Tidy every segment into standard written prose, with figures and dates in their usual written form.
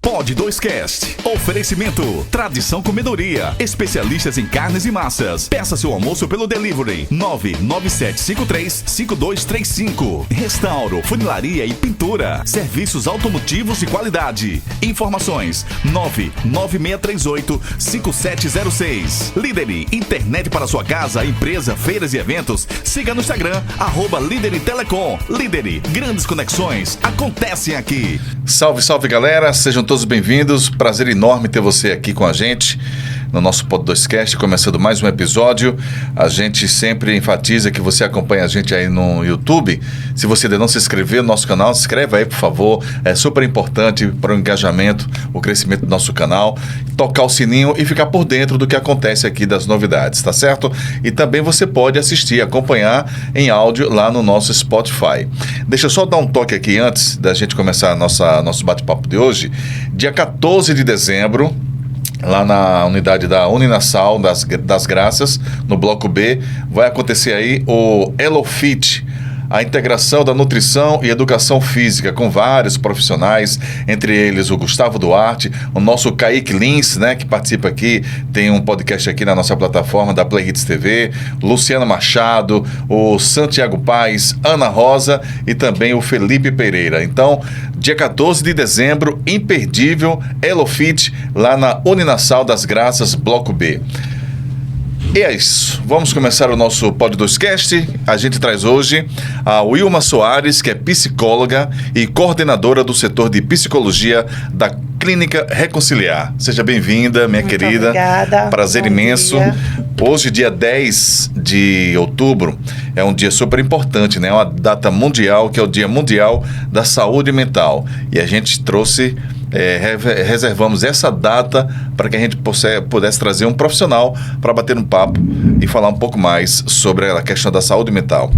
Pod 2Cast. Oferecimento. Tradição Comedoria. Especialistas em carnes e massas. Peça seu almoço pelo delivery. 997535235. Restauro, funilaria e pintura. Serviços automotivos de qualidade. Informações 996385706. Lideri. Internet para sua casa, empresa, feiras e eventos. Siga no Instagram @Lideri Telecom. Lideri. Grandes conexões acontecem aqui. Salve, salve, galera. Sejam todos bem-vindos. Prazer enorme ter você aqui com a gente no nosso Pod 2Cast, começando mais um episódio. A gente sempre enfatiza que você acompanha a gente aí no YouTube. Se você ainda não se inscreveu no nosso canal, se inscreva aí, por favor. É super importante para o engajamento, o crescimento do nosso canal. Tocar o sininho e ficar por dentro do que acontece aqui, das novidades, tá certo? E também você pode assistir, acompanhar em áudio lá no nosso Spotify. Deixa eu só dar um toque aqui antes da gente começar nosso bate-papo de hoje. Dia 14 de dezembro, lá na unidade da Uninasal das Graças, no Bloco B, vai acontecer aí o EloFit, a integração da nutrição e educação física com vários profissionais, entre eles o Gustavo Duarte, o nosso Kaique Lins, né, que participa aqui, tem um podcast aqui na nossa plataforma da Play Hits TV, Luciana Machado, o Santiago Paes, Ana Rosa e também o Felipe Pereira. Então, dia 14 de dezembro, imperdível, EloFit, lá na Uninasal das Graças, Bloco B. E é isso, vamos começar o nosso Pod 2Cast. A gente traz hoje a Wilma Soares, que é psicóloga e coordenadora do setor de psicologia da Clínica Reconciliar. Seja bem-vinda, minha Muito querida. Obrigada. Prazer imenso. Dia. Hoje, dia 10 de outubro, é um dia super importante, né? É uma data mundial, que é o Dia Mundial da Saúde Mental. E a gente trouxe... reservamos essa data para que a gente pudesse trazer um profissional para bater um papo e falar um pouco mais sobre a questão da saúde mental.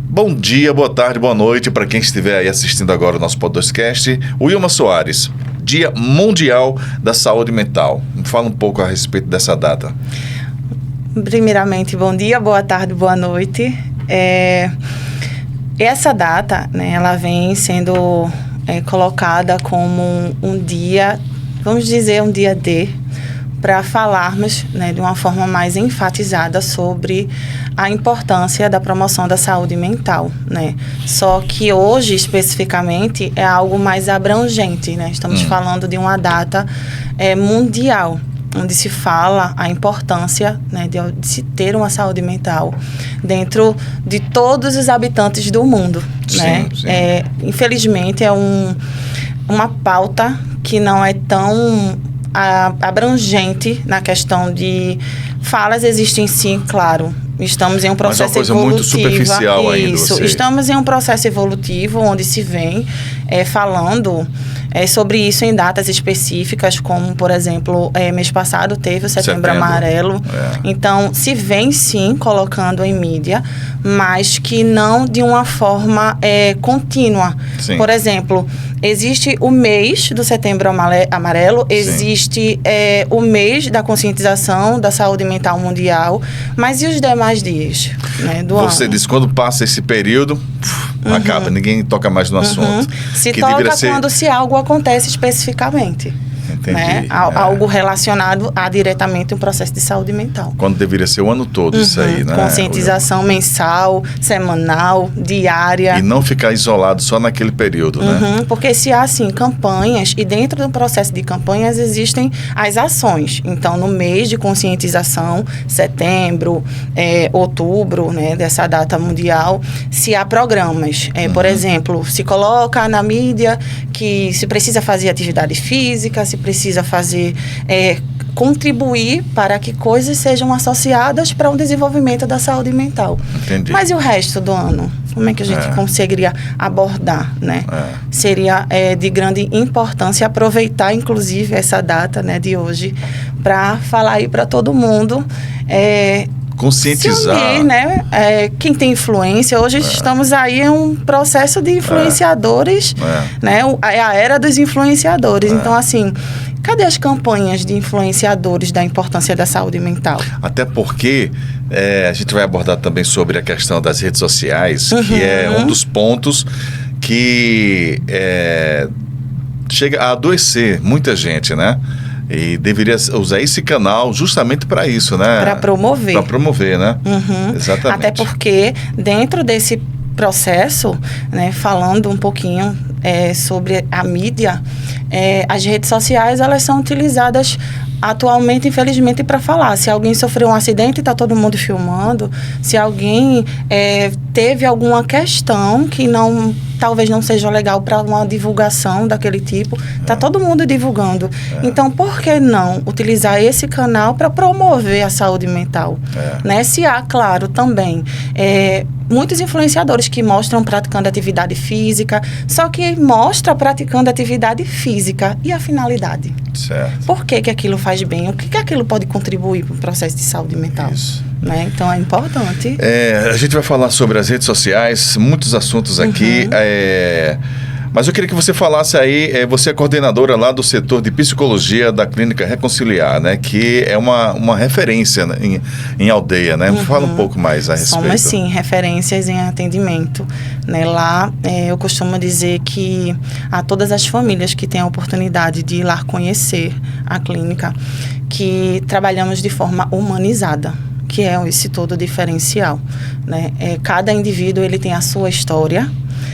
Bom dia, boa tarde, boa noite para quem estiver aí assistindo agora o nosso Pod 2Cast. Wilma Soares, Dia Mundial da Saúde Mental. Me fala um pouco a respeito dessa data. Primeiramente, bom dia, boa tarde, boa noite. Essa data, né, ela vem sendo colocada como um dia, vamos dizer, um dia D, para falarmos, né, de uma forma mais enfatizada sobre a importância da promoção da saúde mental, né? Só que hoje, especificamente, é algo mais abrangente, né? Estamos falando de uma data mundial, onde se fala a importância, né, de se ter uma saúde mental dentro de todos os habitantes do mundo, sim, né? Sim. Infelizmente, é uma pauta que não é tão abrangente na questão de falas. Existem sim, claro. Estamos em um processo evolutivo. Mas é uma coisa muito superficial ainda. Isso. Estamos em um processo evolutivo onde se vem falando sobre isso em datas específicas, como, por exemplo, mês passado teve o Setembro Amarelo. Então, se vem sim colocando em mídia, mas que não de uma forma contínua. Sim. Por exemplo, existe o mês do Setembro Amarelo, existe o mês da conscientização da saúde mental mundial, mas e os demais dias, né, do ano? Você disse, quando passa esse período, acaba, ninguém toca mais no assunto. Se toca quando se algo acontece especificamente. Entendi. Né? Algo relacionado a diretamente um processo de saúde mental. Quando deveria ser o ano todo isso aí, né? Conscientização mensal, semanal, diária. E não ficar isolado só naquele período, né? Porque se há, assim, campanhas, e dentro do processo de campanhas existem as ações. Então, no mês de conscientização, setembro, outubro, né, dessa data mundial, se há programas. Por exemplo, se coloca na mídia que se precisa fazer atividade física, se precisa fazer, contribuir para que coisas sejam associadas para o desenvolvimento da saúde mental. Entendi. Mas e o resto do ano? Como é que a gente conseguiria abordar, né? Seria de grande importância aproveitar, inclusive, essa data, né, de hoje, para falar aí para todo mundo, conscientizar. Se unir, né? Quem tem influência. Hoje estamos aí em um processo de influenciadores, né? É a era dos influenciadores. Então, assim, cadê as campanhas de influenciadores da importância da saúde mental? Até porque a gente vai abordar também sobre a questão das redes sociais, que é um dos pontos que chega a adoecer muita gente, né? E deveria usar esse canal justamente para isso, né? Para promover. Para promover, né? Uhum. Exatamente. Até porque dentro desse processo, né, falando um pouquinho sobre a mídia, as redes sociais, elas são utilizadas atualmente, infelizmente, para falar. Se alguém sofreu um acidente, está todo mundo filmando. Se alguém teve alguma questão que talvez não seja legal para uma divulgação daquele tipo, está todo mundo divulgando. Então, por que não utilizar esse canal para promover a saúde mental? Né? Se há, claro, também muitos influenciadores que mostram praticando atividade física, só que mostra praticando atividade física e a finalidade. Certo. Por que aquilo faz bem? O que aquilo pode contribuir para o processo de saúde mental? Isso. Né? Então, é importante. A gente vai falar sobre as redes sociais, muitos assuntos aqui. Mas eu queria que você falasse aí, você é coordenadora lá do setor de psicologia da Clínica Reconciliar, né? Que é uma referência, né, em Aldeia, né? Fala um pouco mais a respeito. Somos, sim, referências em atendimento. Né? Lá, eu costumo dizer que a todas as famílias que têm a oportunidade de ir lá conhecer a clínica, que trabalhamos de forma humanizada, que é esse todo diferencial. Né? Cada indivíduo ele tem a sua história,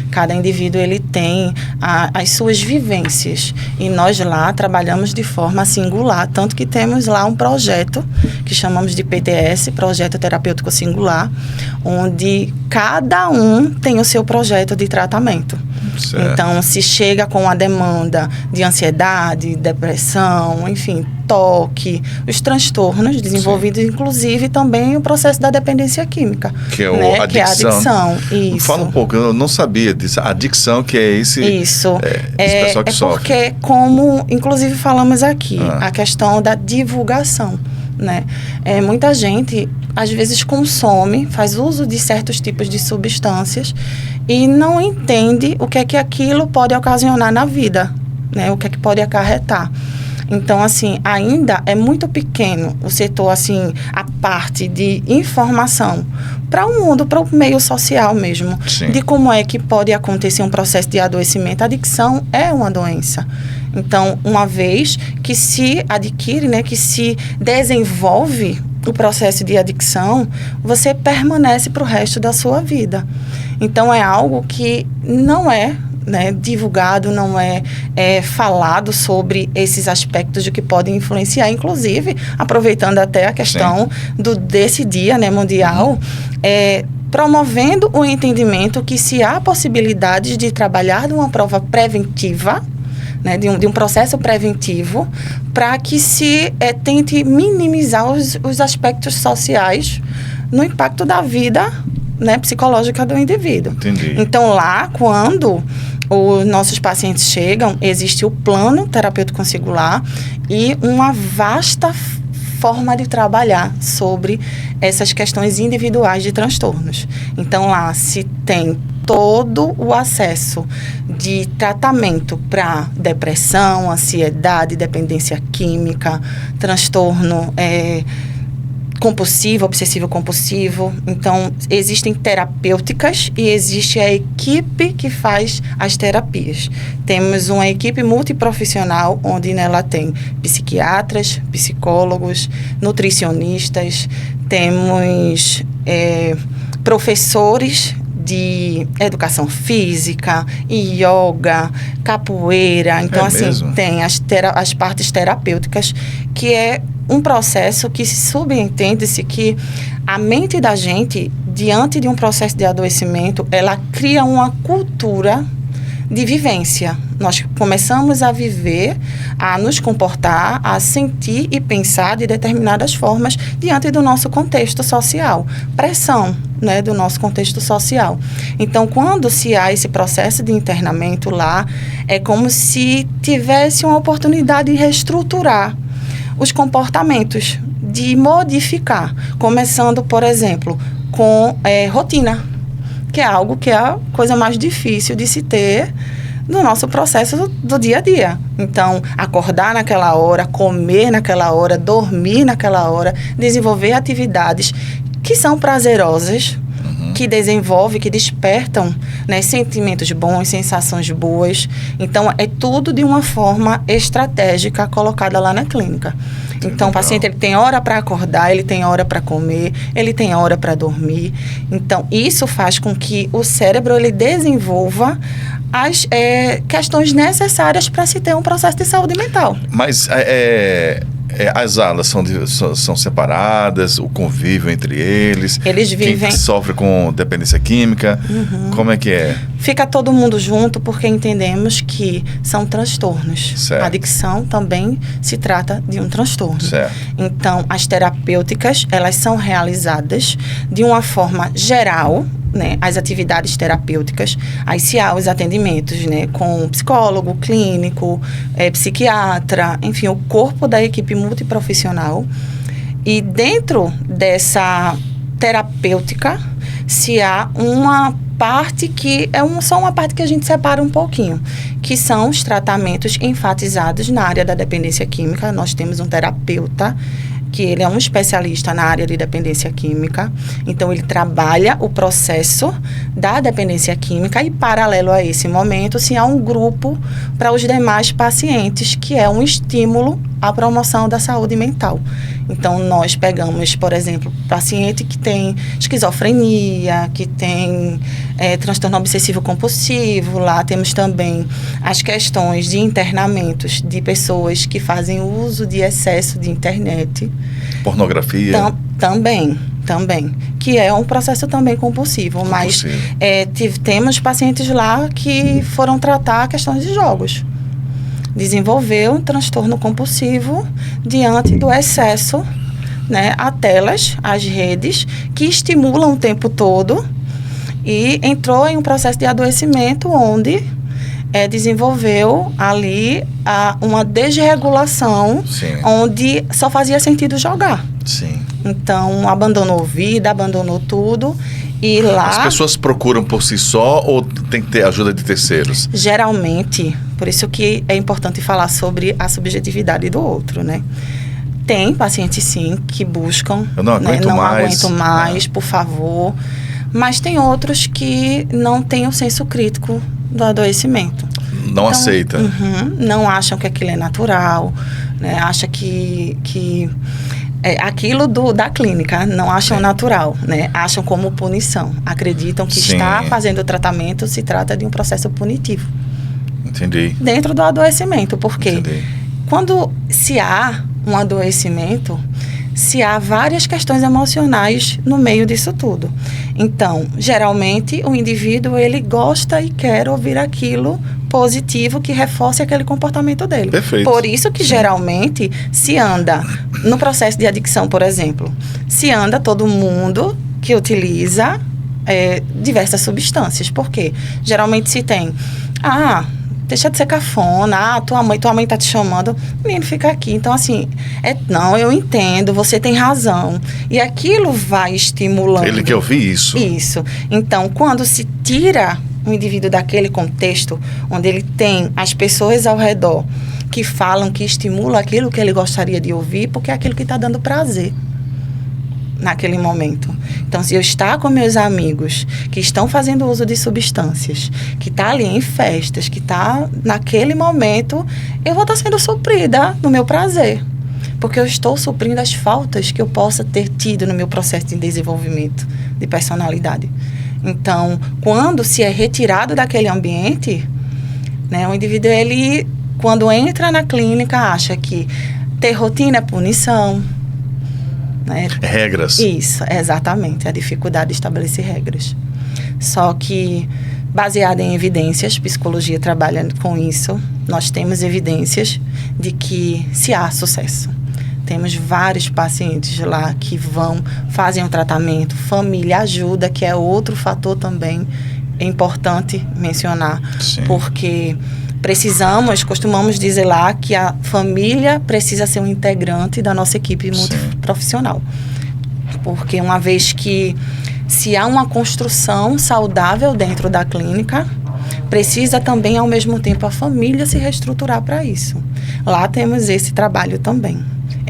cada indivíduo ele tem as suas vivências. E nós lá trabalhamos de forma singular, tanto que temos lá um projeto que chamamos de PTS, Projeto Terapêutico Singular, onde cada um tem o seu projeto de tratamento. Certo. Então, se chega com a demanda de ansiedade, depressão, enfim, toque, os transtornos desenvolvidos, sim, inclusive também o processo da dependência química. Que é né? adicção. Que é a adicção. Isso. Fala um pouco, eu não sabia disso. A adicção que é esse... Isso. Esse pessoal que sofre. Porque, como inclusive falamos aqui, a questão da divulgação. Né? Muita gente, às vezes, consome, faz uso de certos tipos de substâncias e não entende o que é que aquilo pode ocasionar na vida, né? O que é que pode acarretar. Então, assim, ainda é muito pequeno o setor, assim, a parte de informação para o mundo, para o meio social mesmo, sim, de como é que pode acontecer um processo de adoecimento. A adicção é uma doença. Então, uma vez que se adquire, né, que se desenvolve o processo de adicção, você permanece para o resto da sua vida. Então, é algo que não é, né, divulgado, não é falado sobre esses aspectos de que podem influenciar, inclusive, aproveitando até a questão desse dia, né, mundial, promovendo o entendimento que se há possibilidades de trabalhar de uma prova preventiva, né, de um processo preventivo, para que se tente minimizar os aspectos sociais no impacto da vida, né, psicológica do indivíduo. Entendi. Então, lá, quando os nossos pacientes chegam, existe o plano terapêutico singular e uma vasta forma de trabalhar sobre essas questões individuais de transtornos. Então, lá se tem todo o acesso de tratamento para depressão, ansiedade, dependência química, transtorno compulsivo, obsessivo-compulsivo. Então, existem terapêuticas e existe a equipe que faz as terapias. Temos uma equipe multiprofissional, onde nela tem psiquiatras, psicólogos, nutricionistas, temos professores de educação física, yoga, capoeira. Então, assim, mesmo? Tem as partes terapêuticas, que é um processo que subentende-se que a mente da gente, diante de um processo de adoecimento, ela cria uma cultura de vivência. Nós começamos a viver, a nos comportar, a sentir e pensar de determinadas formas diante do nosso contexto social. Pressão, né, do nosso contexto social. Então, quando se há esse processo de internamento lá, é como se tivesse uma oportunidade de reestruturar os comportamentos, de modificar, começando, por exemplo, com rotina, que é algo que é a coisa mais difícil de se ter no nosso processo do dia a dia. Então, acordar naquela hora, comer naquela hora, dormir naquela hora, desenvolver atividades que são prazerosas, que desenvolve, que despertam, né, sentimentos bons, sensações boas. Então, é tudo de uma forma estratégica colocada lá na clínica. Então, o paciente ele tem hora para acordar, ele tem hora para comer, ele tem hora para dormir. Então, isso faz com que o cérebro ele desenvolva as questões necessárias para se ter um processo de saúde mental. Mas as alas são separadas, o convívio entre eles. Eles vivem... Quem sofre com dependência química, como é que é? Fica todo mundo junto porque entendemos que são transtornos. Certo. A adicção também se trata de um transtorno. Certo. Então, as terapêuticas, elas são realizadas de uma forma geral, né, as atividades terapêuticas, as CA, os atendimentos, né, com psicólogo, clínico, psiquiatra, enfim, o corpo da equipe multiprofissional. E dentro dessa terapêutica, se há uma parte que só uma parte que a gente separa um pouquinho, que são os tratamentos enfatizados na área da dependência química. Nós temos um terapeuta que ele é um especialista na área de dependência química, então ele trabalha o processo da dependência química e, paralelo a esse momento, se há um grupo para os demais pacientes, que é um estímulo à promoção da saúde mental. Então, nós pegamos, por exemplo, paciente que tem esquizofrenia, que tem transtorno obsessivo-compulsivo. Lá temos também as questões de internamentos de pessoas que fazem uso de excesso de internet. Pornografia. Também. Que é um processo também compulsivo. Mas temos pacientes lá que foram tratar questões de jogos. Desenvolveu um transtorno compulsivo diante do excesso, né, a telas, as redes, que estimulam o tempo todo, e entrou em um processo de adoecimento onde desenvolveu ali uma desregulação. Sim. Onde só fazia sentido jogar. Sim. Então, abandonou vida, abandonou tudo. E lá... As pessoas procuram por si só ou tem que ter ajuda de terceiros? Geralmente, por isso que é importante falar sobre a subjetividade do outro, né? Tem pacientes, sim, que buscam... Eu não aguento mais. Aguento mais, por favor. Mas tem outros que não têm o senso crítico do adoecimento. Não aceita. Não acham que aquilo é natural, né? Acha que aquilo da clínica, não acham natural, né? Acham como punição. Acreditam que estar fazendo o tratamento se trata de um processo punitivo. Entendi. Dentro do adoecimento, porque Entendi. quando se há um adoecimento, se há várias questões emocionais no meio disso tudo. Então, geralmente, o indivíduo, ele gosta e quer ouvir aquilo positivo que reforce aquele comportamento dele. Perfeito. Por isso que, geralmente, se anda, no processo de adicção, por exemplo, se anda todo mundo que utiliza diversas substâncias. Por quê? Geralmente se tem... deixa de ser cafona, tua mãe tá te chamando, menino, fica aqui. Então, assim, não, eu entendo, você tem razão. E aquilo vai estimulando. Ele quer ouvir isso. Isso. Então, quando se tira o indivíduo daquele contexto, onde ele tem as pessoas ao redor que falam, que estimulam aquilo que ele gostaria de ouvir, porque é aquilo que está dando prazer naquele momento. Então, se eu estar com meus amigos que estão fazendo uso de substâncias, que está ali em festas, que está naquele momento, eu vou estar sendo suprida no meu prazer. Porque eu estou suprindo as faltas que eu possa ter tido no meu processo de desenvolvimento de personalidade. Então, quando se é retirado daquele ambiente, né, o indivíduo, ele, quando entra na clínica, acha que ter rotina é punição, né? Regras. Isso, exatamente. A dificuldade de estabelecer regras. Só que, baseada em evidências, psicologia trabalha com isso, nós temos evidências de que se há sucesso. Temos vários pacientes lá que fazem um tratamento, família ajuda, que é outro fator também importante mencionar. Sim. Porque costumamos dizer lá que a família precisa ser um integrante da nossa equipe multiprofissional. Porque uma vez que se há uma construção saudável dentro da clínica, precisa também, ao mesmo tempo, a família se reestruturar para isso. Lá temos esse trabalho também.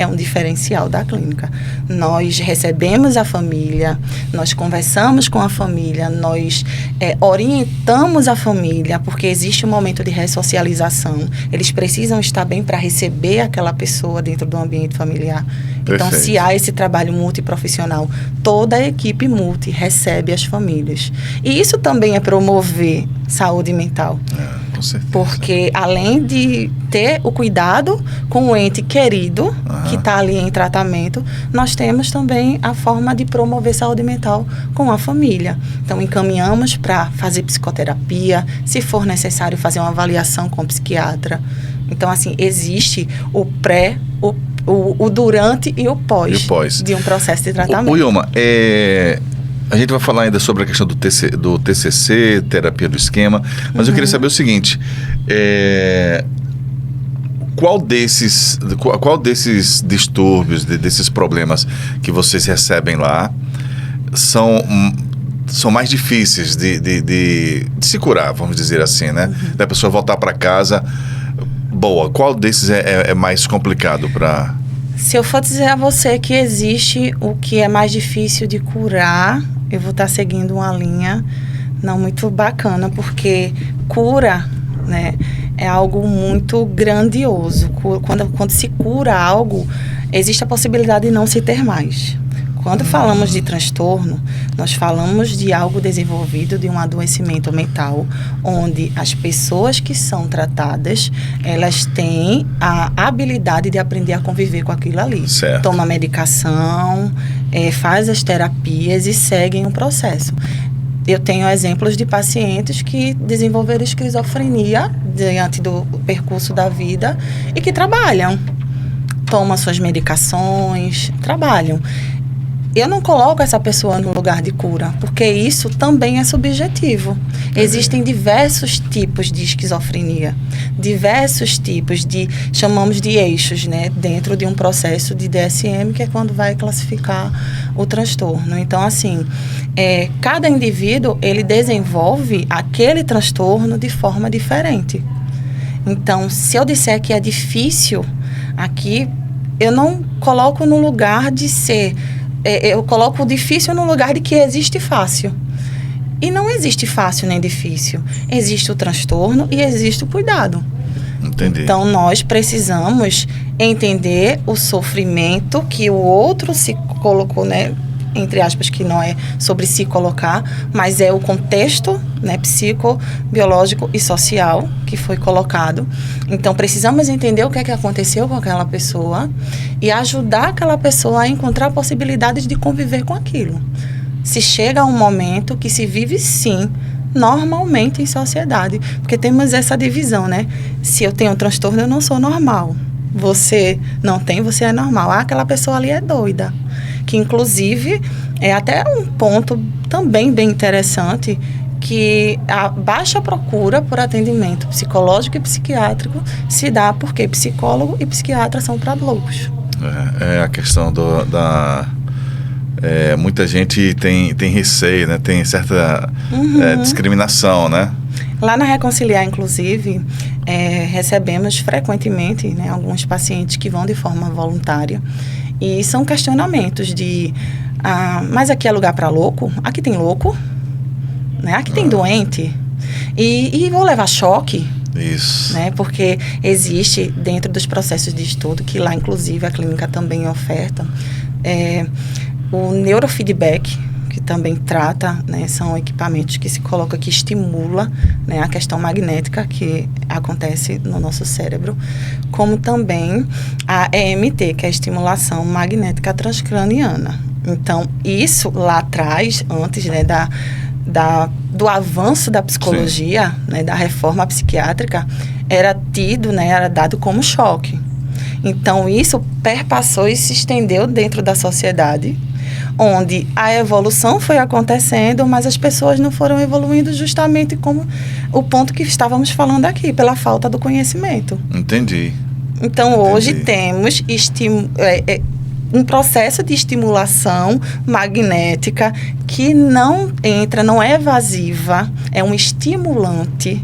é um diferencial da clínica. Nós recebemos a família, nós conversamos com a família, nós orientamos a família, porque existe um momento de ressocialização. Eles precisam estar bem para receber aquela pessoa dentro do ambiente familiar. Então, Perfeito. se há esse trabalho multiprofissional, toda a equipe multi recebe as famílias. E isso também é promover saúde mental. Com certeza. Porque além de ter o cuidado com o ente querido, que está ali em tratamento, nós temos também a forma de promover saúde mental com a família. Então, encaminhamos para fazer psicoterapia, se for necessário fazer uma avaliação com o psiquiatra. Então, assim, existe o pré, o durante e o pós, de um processo de tratamento. Wilma, a gente vai falar ainda sobre a questão do TCC, terapia do esquema, mas eu queria saber o seguinte, qual desses distúrbios, desses problemas que vocês recebem lá são mais difíceis de se curar, vamos dizer assim, né? Da pessoa voltar para casa boa. Qual desses é mais complicado para... Se eu for dizer a você que existe o que é mais difícil de curar, eu vou estar seguindo uma linha não muito bacana, porque cura, né, é algo muito grandioso. Quando se cura algo, existe a possibilidade de não se ter mais. Quando falamos de transtorno, nós falamos de algo desenvolvido, de um adoecimento mental, onde as pessoas que são tratadas, elas têm a habilidade de aprender a conviver com aquilo ali. Certo. Toma medicação, faz as terapias e seguem o processo. Eu tenho exemplos de pacientes que desenvolveram esquizofrenia diante do percurso da vida e que trabalham. Tomam suas medicações, trabalham. Eu não coloco essa pessoa no lugar de cura, porque isso também é subjetivo. Existem diversos tipos de esquizofrenia, diversos tipos chamamos de eixos, né, dentro de um processo de DSM, que é quando vai classificar o transtorno. Então, assim, cada indivíduo, ele desenvolve aquele transtorno de forma diferente. Então, se eu disser que é difícil, aqui, eu não coloco no lugar de ser... eu coloco o difícil no lugar de que existe fácil. E não existe fácil nem difícil. Existe o transtorno e existe o cuidado. Entendi. Então, nós precisamos entender o sofrimento que o outro se colocou, né? Entre aspas, que não é sobre se colocar, mas é o contexto, né, psicobiológico e social que foi colocado. Então, precisamos entender o que é que aconteceu com aquela pessoa e ajudar aquela pessoa a encontrar possibilidades de conviver com aquilo. Se chega a um momento que se vive, sim, normalmente em sociedade, porque temos essa divisão, né? Se eu tenho um transtorno, eu não sou normal. Você não tem, você é normal. Aquela pessoa ali é doida. Que, inclusive, é até um ponto também bem interessante, que a baixa procura por atendimento psicológico e psiquiátrico se dá porque psicólogo e psiquiatra são para loucos. É a questão muita gente tem receio, né? Tem certa discriminação, né? Lá na Reconciliar, inclusive, recebemos frequentemente, né, alguns pacientes que vão de forma voluntária. E são questionamentos de... mas aqui é lugar para louco? Aqui tem louco? Né? Aqui tem doente? E vou levar choque? Isso. Né? Porque existe, dentro dos processos de estudo, que lá, inclusive, a clínica também oferta, o neurofeedback, que também trata, né, são equipamentos que se coloca, que estimula, né, a questão magnética que acontece no nosso cérebro, como também a EMT, que é a estimulação magnética transcraniana. Então, isso lá atrás, antes, né, do avanço da psicologia, né, da reforma psiquiátrica, era tido, né, era dado como choque. Então, isso perpassou e se estendeu dentro da sociedade, onde a evolução foi acontecendo, mas as pessoas não foram evoluindo justamente como o ponto que estávamos falando aqui, pela falta do conhecimento. Entendi. Então, hoje temos um processo de estimulação magnética que não entra, não é evasiva, é um estimulante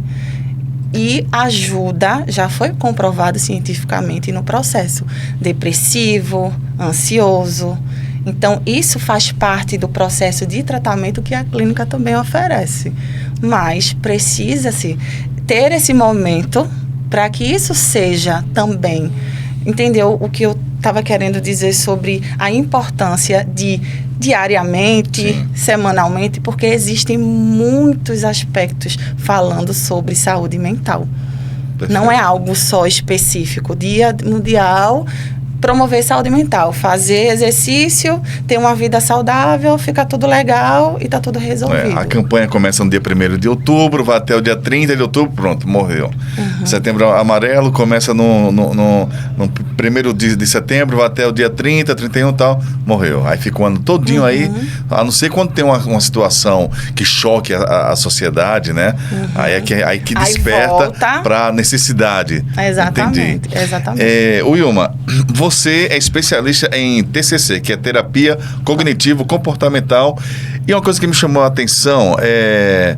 e ajuda, já foi comprovado cientificamente no processo depressivo, ansioso. Então, isso faz parte do processo de tratamento que a clínica também oferece. Mas precisa-se ter esse momento para que isso seja também, entendeu? O que eu estava querendo dizer sobre a importância de diariamente, sim, semanalmente, porque existem muitos aspectos falando sobre saúde mental. Perfeito. Não é algo só específico. Dia Mundial, promover saúde mental, fazer exercício, ter uma vida saudável, fica tudo legal e tá tudo resolvido. A campanha começa no dia 1º de outubro, vai até o dia 30 de outubro, pronto, morreu. Setembro Amarelo começa no 1º de setembro, vai até o dia 30, 31 e tal, morreu. Aí fica o ano todinho aí, a não ser quando tem uma situação que choque a sociedade, né? Aí que desperta para a necessidade. Exatamente. Entendi. Exatamente. Wilma, você é especialista em TCC, que é terapia cognitivo-comportamental, e uma coisa que me chamou a atenção é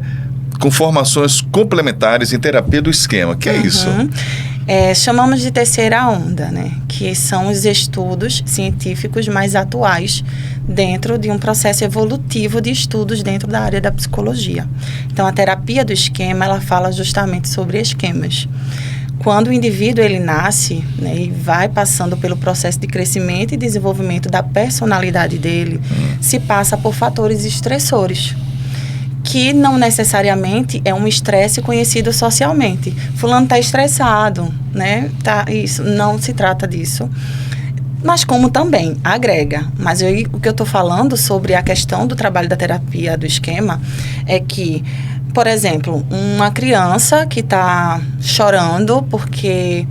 com formações complementares em terapia do esquema. Que é isso? Chamamos de terceira onda, né? Que são os estudos científicos mais atuais dentro de um processo evolutivo de estudos dentro da área da psicologia. Então, a terapia do esquema, ela fala justamente sobre esquemas. Quando o indivíduo ele nasce, né, e vai passando pelo processo de crescimento e desenvolvimento da personalidade dele, se passa por fatores estressores, que não necessariamente é um estresse conhecido socialmente. Fulano está estressado, né? Isso não se trata disso. Mas como também agrega. Mas o que eu estou falando sobre a questão do trabalho da terapia do esquema é que, por exemplo, uma criança que está chorando porque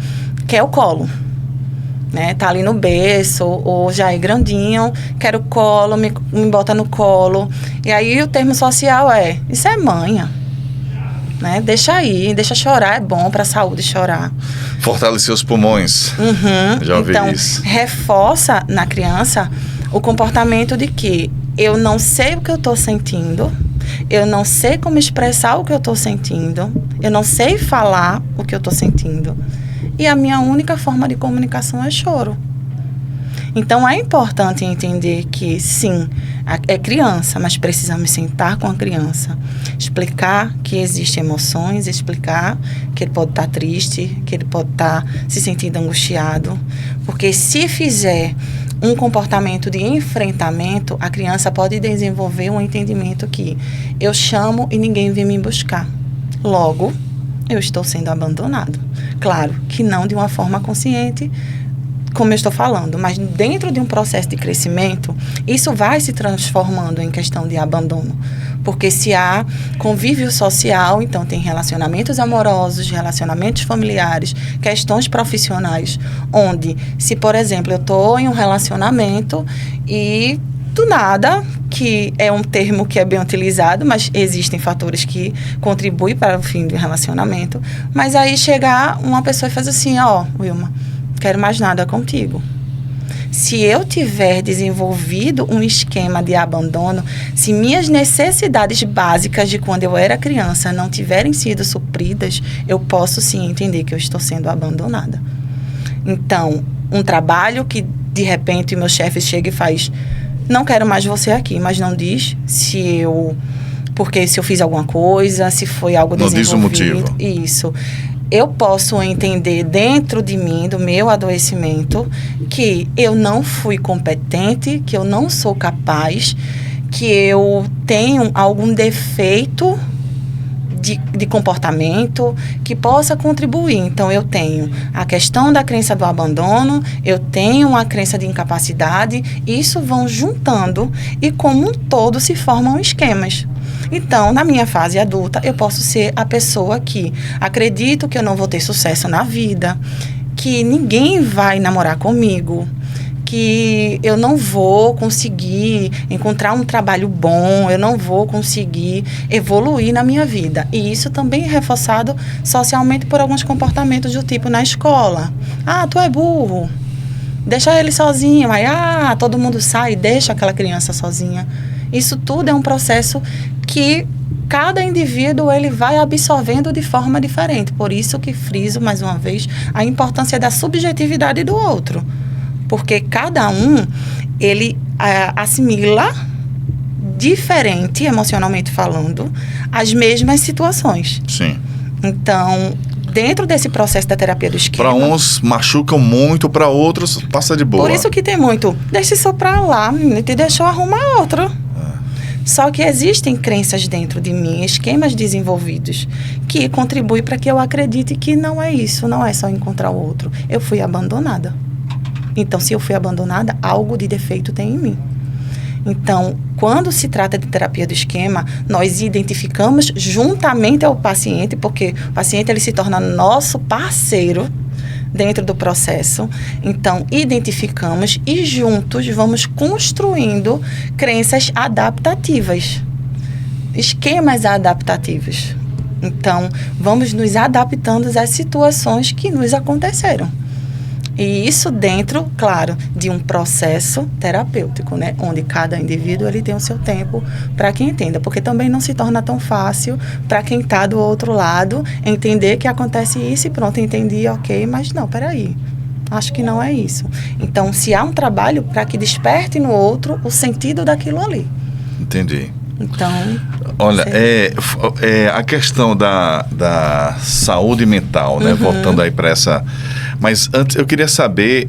quer o colo, né? Tá ali no berço ou já é grandinho, quer o colo, me bota no colo. E aí o termo social isso é manha, né? Deixa aí, deixa chorar, é bom para a saúde chorar. Fortalecer os pulmões. Já ouvi isso. Então, reforça na criança o comportamento de que eu não sei o que eu estou sentindo, eu não sei como expressar o que eu estou sentindo, eu não sei falar o que eu estou sentindo. E a minha única forma de comunicação é choro. Então, é importante entender que, sim, é criança, mas precisamos sentar com a criança, explicar que existem emoções, explicar que ele pode estar triste, que ele pode estar se sentindo angustiado. Porque se fizer um comportamento de enfrentamento, a criança pode desenvolver um entendimento que eu chamo e ninguém vem me buscar. Logo, eu estou sendo abandonado. Claro que não de uma forma consciente, como eu estou falando, mas dentro de um processo de crescimento, isso vai se transformando em questão de abandono. Porque se há convívio social, então tem relacionamentos amorosos, relacionamentos familiares, questões profissionais, onde, se, por exemplo, eu estou em um relacionamento e do nada, que é um termo que é bem utilizado, mas existem fatores que contribuem para o fim do relacionamento, mas aí chegar uma pessoa e faz assim, Wilma, quero mais nada contigo. Se eu tiver desenvolvido um esquema de abandono, se minhas necessidades básicas de quando eu era criança não tiverem sido supridas, eu posso sim entender que eu estou sendo abandonada. Então, um trabalho que de repente o meu chefe chega e faz, não quero mais você aqui, mas não diz porque se eu fiz alguma coisa, se foi algo desenvolvido. Não diz o motivo. Isso. Eu posso entender dentro de mim, do meu adoecimento, que eu não fui competente, que eu não sou capaz, que eu tenho algum defeito de comportamento que possa contribuir. Então, eu tenho a questão da crença do abandono, eu tenho a crença de incapacidade, isso vão juntando e, como um todo, se formam esquemas. Então, na minha fase adulta, eu posso ser a pessoa que acredito que eu não vou ter sucesso na vida, que ninguém vai namorar comigo, que eu não vou conseguir encontrar um trabalho bom, eu não vou conseguir evoluir na minha vida. E isso também é reforçado socialmente por alguns comportamentos do tipo na escola. Tu é burro, deixa ele sozinho. Aí, todo mundo sai e deixa aquela criança sozinha. Isso tudo é um processo que cada indivíduo ele vai absorvendo de forma diferente. Por isso que friso, mais uma vez, a importância da subjetividade do outro. Porque cada um, ele assimila diferente, emocionalmente falando, as mesmas situações. Sim. Então, dentro desse processo da terapia do esquema... Para uns machucam muito, para outros passa de boa. Por isso que tem muito, deixa isso pra lá, menino, te deixou arrumar outro. Só que existem crenças dentro de mim, esquemas desenvolvidos, que contribuem para que eu acredite que não é isso, não é só encontrar o outro. Eu fui abandonada. Então, se eu fui abandonada, algo de defeito tem em mim. Então, quando se trata de terapia do esquema, nós identificamos juntamente ao paciente, porque o paciente ele se torna nosso parceiro dentro do processo. Então, identificamos e juntos vamos construindo crenças adaptativas, esquemas adaptativos. Então, vamos nos adaptando às situações que nos aconteceram. E isso dentro, claro, de um processo terapêutico, né? Onde cada indivíduo ele tem o seu tempo para que entenda. Porque também não se torna tão fácil para quem está do outro lado entender que acontece isso e pronto, entendi, ok, mas não, peraí. Acho que não é isso. Então, se há um trabalho para que desperte no outro o sentido daquilo ali. Entendi. Então... Olha, a questão da saúde mental, né? Voltando aí para essa... Mas antes, eu queria saber,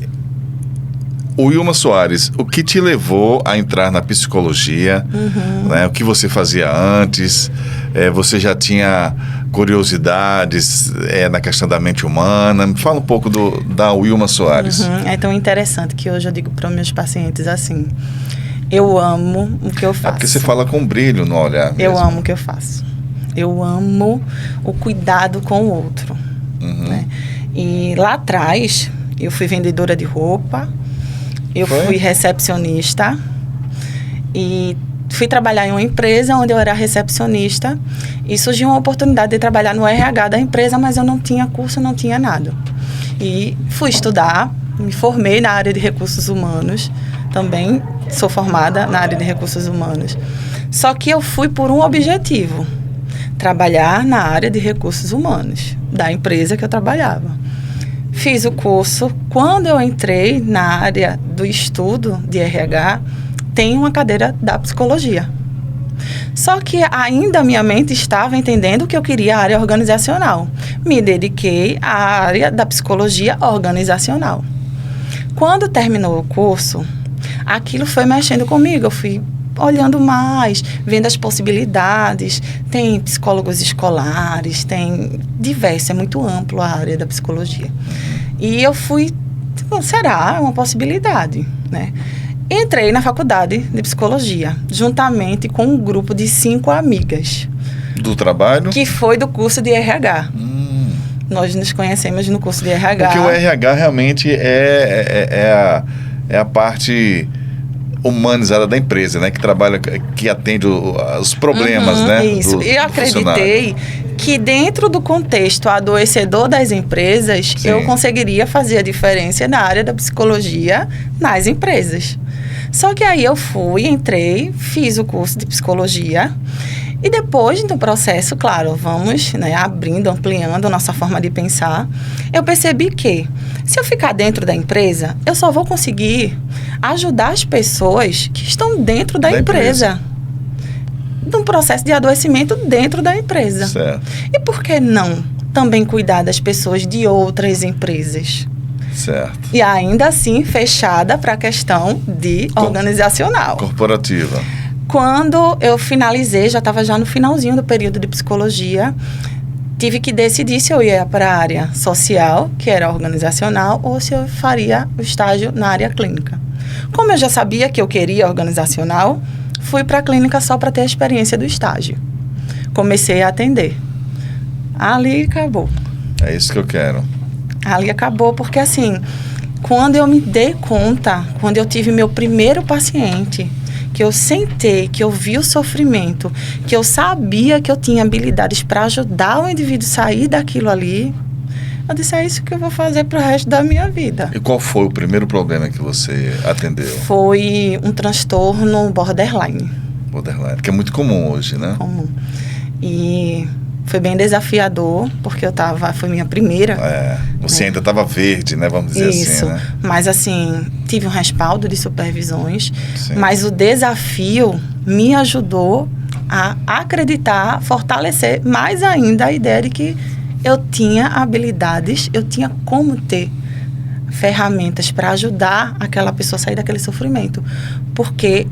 o Wilma Soares, o que te levou a entrar na psicologia? Né? O que você fazia antes? Você já tinha curiosidades na questão da mente humana? Me fala um pouco da Wilma Soares. É tão interessante que hoje eu digo para os meus pacientes assim... Eu amo o que eu faço. É porque você fala com brilho no olhar mesmo. Eu amo o que eu faço. Eu amo o cuidado com o outro. Né? E lá atrás, eu fui vendedora de roupa, eu fui recepcionista e fui trabalhar em uma empresa onde eu era recepcionista e surgiu uma oportunidade de trabalhar no RH da empresa, mas eu não tinha curso, não tinha nada. E fui estudar, me formei na área de recursos humanos, também sou formada na área de recursos humanos. Só que eu fui por um objetivo, trabalhar na área de recursos humanos, da empresa que eu trabalhava. Fiz o curso. Quando eu entrei na área do estudo de RH, tem uma cadeira da psicologia. Só que ainda a minha mente estava entendendo que eu queria a área organizacional. Me dediquei à área da psicologia organizacional. Quando terminou o curso, aquilo foi mexendo comigo. Eu fui olhando mais, vendo as possibilidades. Tem psicólogos escolares, tem diversos, é muito amplo a área da psicologia. E eu fui, será uma possibilidade, né? Entrei na faculdade de psicologia, juntamente com um grupo de 5 amigas. Do trabalho? Que foi do curso de RH. Nós nos conhecemos no curso de RH. Porque o RH realmente é a parte humanizada da empresa, né? Que trabalha, que atende os problemas, né? Isso. E eu acreditei que dentro do contexto adoecedor das empresas, eu conseguiria fazer a diferença na área da psicologia nas empresas. Só que aí eu entrei, fiz o curso de psicologia e depois do processo, claro, vamos, né, abrindo, ampliando a nossa forma de pensar, eu percebi que se eu ficar dentro da empresa, eu só vou conseguir ajudar as pessoas que estão dentro da empresa. Num processo de adoecimento dentro da empresa. Certo. E por que não também cuidar das pessoas de outras empresas? Certo. E ainda assim fechada para a questão de organizacional. Corporativa. Quando eu finalizei, já estava no finalzinho do período de psicologia, tive que decidir se eu ia para a área social, que era organizacional, ou se eu faria o estágio na área clínica. Como eu já sabia que eu queria organizacional, fui para a clínica só para ter a experiência do estágio. Comecei a atender. Ali acabou. É isso que eu quero. Ali acabou, porque assim, quando eu me dei conta, quando eu tive meu primeiro paciente, que eu sentei, que eu vi o sofrimento, que eu sabia que eu tinha habilidades para ajudar o indivíduo a sair daquilo ali, eu disse, é isso que eu vou fazer para o resto da minha vida. E qual foi o primeiro problema que você atendeu? Foi um transtorno borderline. Borderline, que é muito comum hoje, né? Comum. E foi bem desafiador, porque foi minha primeira. Você ainda estava verde, né? Vamos dizer Isso. assim, né? Mas assim, tive um respaldo de supervisões, Sim. mas o desafio me ajudou a acreditar, fortalecer mais ainda a ideia de que eu tinha habilidades, eu tinha como ter ferramentas para ajudar aquela pessoa a sair daquele sofrimento. Porque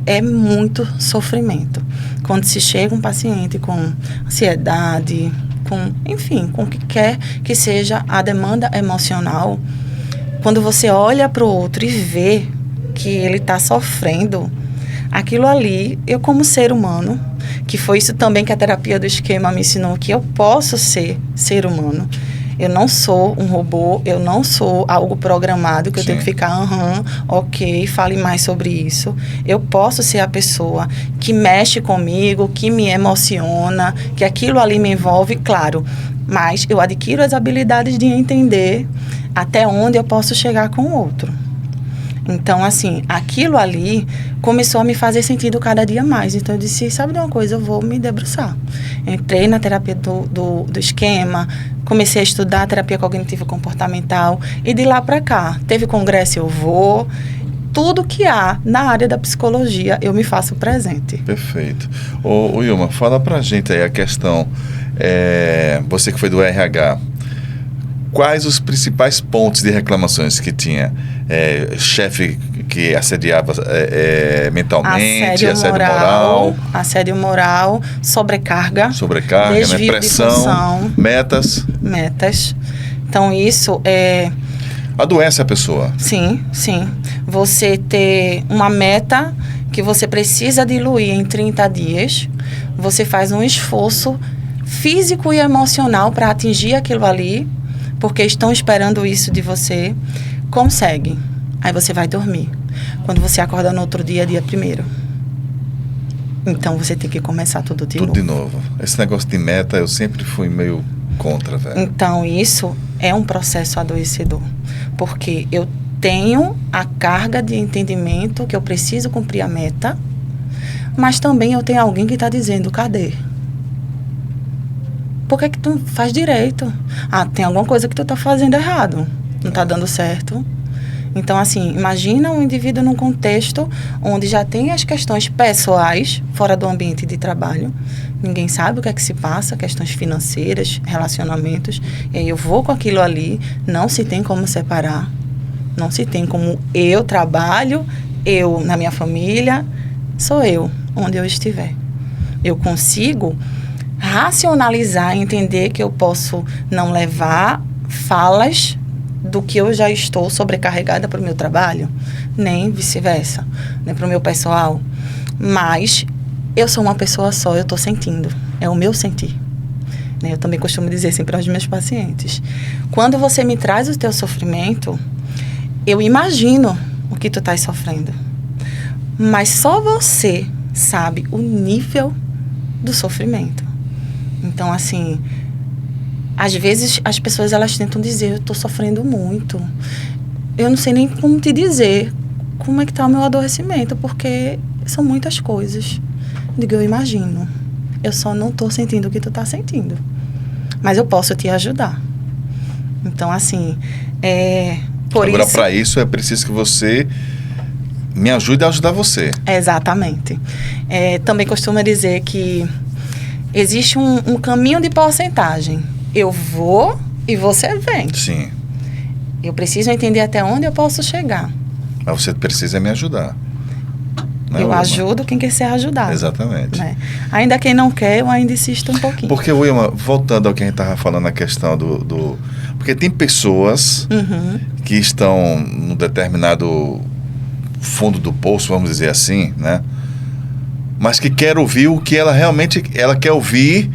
é muito sofrimento. Quando se chega um paciente com ansiedade, com o que quer que seja a demanda emocional, quando você olha para o outro e vê que ele está sofrendo, aquilo ali, eu como ser humano, que foi isso também que a terapia do esquema me ensinou, que eu posso ser humano. Eu não sou um robô, eu não sou algo programado que eu tenho que ficar, ok, fale mais sobre isso. Eu posso ser a pessoa que mexe comigo, que me emociona, que aquilo ali me envolve, claro. Mas eu adquiro as habilidades de entender até onde eu posso chegar com o outro. Então, assim, aquilo ali começou a me fazer sentido cada dia mais. Então, eu disse, sabe de uma coisa, eu vou me debruçar. Entrei na terapia do esquema, comecei a estudar terapia cognitivo comportamental e de lá para cá, teve congresso, eu vou. Tudo que há na área da psicologia, eu me faço presente. Perfeito. Ô Ilma, fala pra gente aí a questão, você que foi do RH, quais os principais pontos de reclamações que tinha? Chefe que assediava mentalmente, assédio moral, sobrecarga, né? Pressão, metas. Então, isso é... Adoece a pessoa. Sim. Você ter uma meta que você precisa diluir em 30 dias, você faz um esforço físico e emocional para atingir aquilo ali, porque estão esperando isso de você, consegue. Aí você vai dormir. Quando você acorda no outro dia, dia 1º. Então, você tem que começar tudo de novo. Esse negócio de meta, eu sempre fui meio contra, velho. Então, isso é um processo adoecedor. Porque eu tenho a carga de entendimento que eu preciso cumprir a meta, mas também eu tenho alguém que está dizendo, cadê? Por que tu faz direito? Tem alguma coisa que tu tá fazendo errado. Não tá dando certo. Então, assim, imagina um indivíduo num contexto onde já tem as questões pessoais, fora do ambiente de trabalho. Ninguém sabe o que é que se passa, questões financeiras, relacionamentos. E aí eu vou com aquilo ali, não se tem como separar. Não se tem como eu trabalho, eu na minha família, sou eu, onde eu estiver. Eu consigo racionalizar, entender que eu posso não levar falas do que eu já estou sobrecarregada para o meu trabalho, nem vice-versa, nem para o meu pessoal. Mas eu sou uma pessoa só, eu estou sentindo, é o meu sentir. Eu também costumo dizer sempre aos meus pacientes, quando você me traz o teu sofrimento, eu imagino o que tu estás sofrendo, mas só você sabe o nível do sofrimento. Então, assim, às vezes as pessoas elas tentam dizer, eu estou sofrendo muito. Eu não sei nem como te dizer como é que está o meu adoecimento, porque são muitas coisas. Digo, eu imagino. Eu só não estou sentindo o que tu está sentindo. Mas eu posso te ajudar. Então, assim, Agora, para isso, é preciso que você me ajude a ajudar você. Exatamente. Também costumo dizer que existe um caminho de porcentagem. Eu vou e você vem. Sim. Eu preciso entender até onde eu posso chegar. Mas você precisa me ajudar. Né, eu ajudo quem quer ser ajudado. Exatamente. Né? Ainda quem não quer, eu ainda insisto um pouquinho. Porque, Wilma, voltando ao que a gente estava falando, a questão Porque tem pessoas que estão num determinado fundo do poço, vamos dizer assim, né? Mas que quer ouvir o que ela realmente... Ela quer ouvir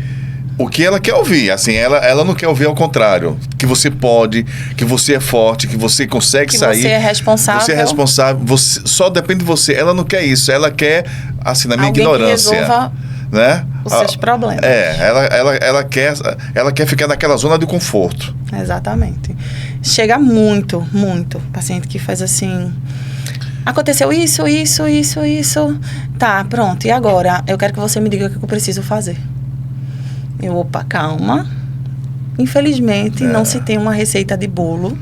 o que ela quer ouvir. Assim, ela não quer ouvir ao contrário. Que você pode, que você é forte, que você consegue sair. Que você é responsável. Você é responsável. Só depende de você. Ela não quer isso. Ela quer, assim, na minha ignorância... Que resolva, né? Os seus problemas. Ela quer ficar naquela zona de conforto. Exatamente. Chega muito paciente que faz assim... Aconteceu isso. Tá, pronto. E agora? Eu quero que você me diga o que eu preciso fazer. Opa, calma. Infelizmente, não se tem uma receita de bolo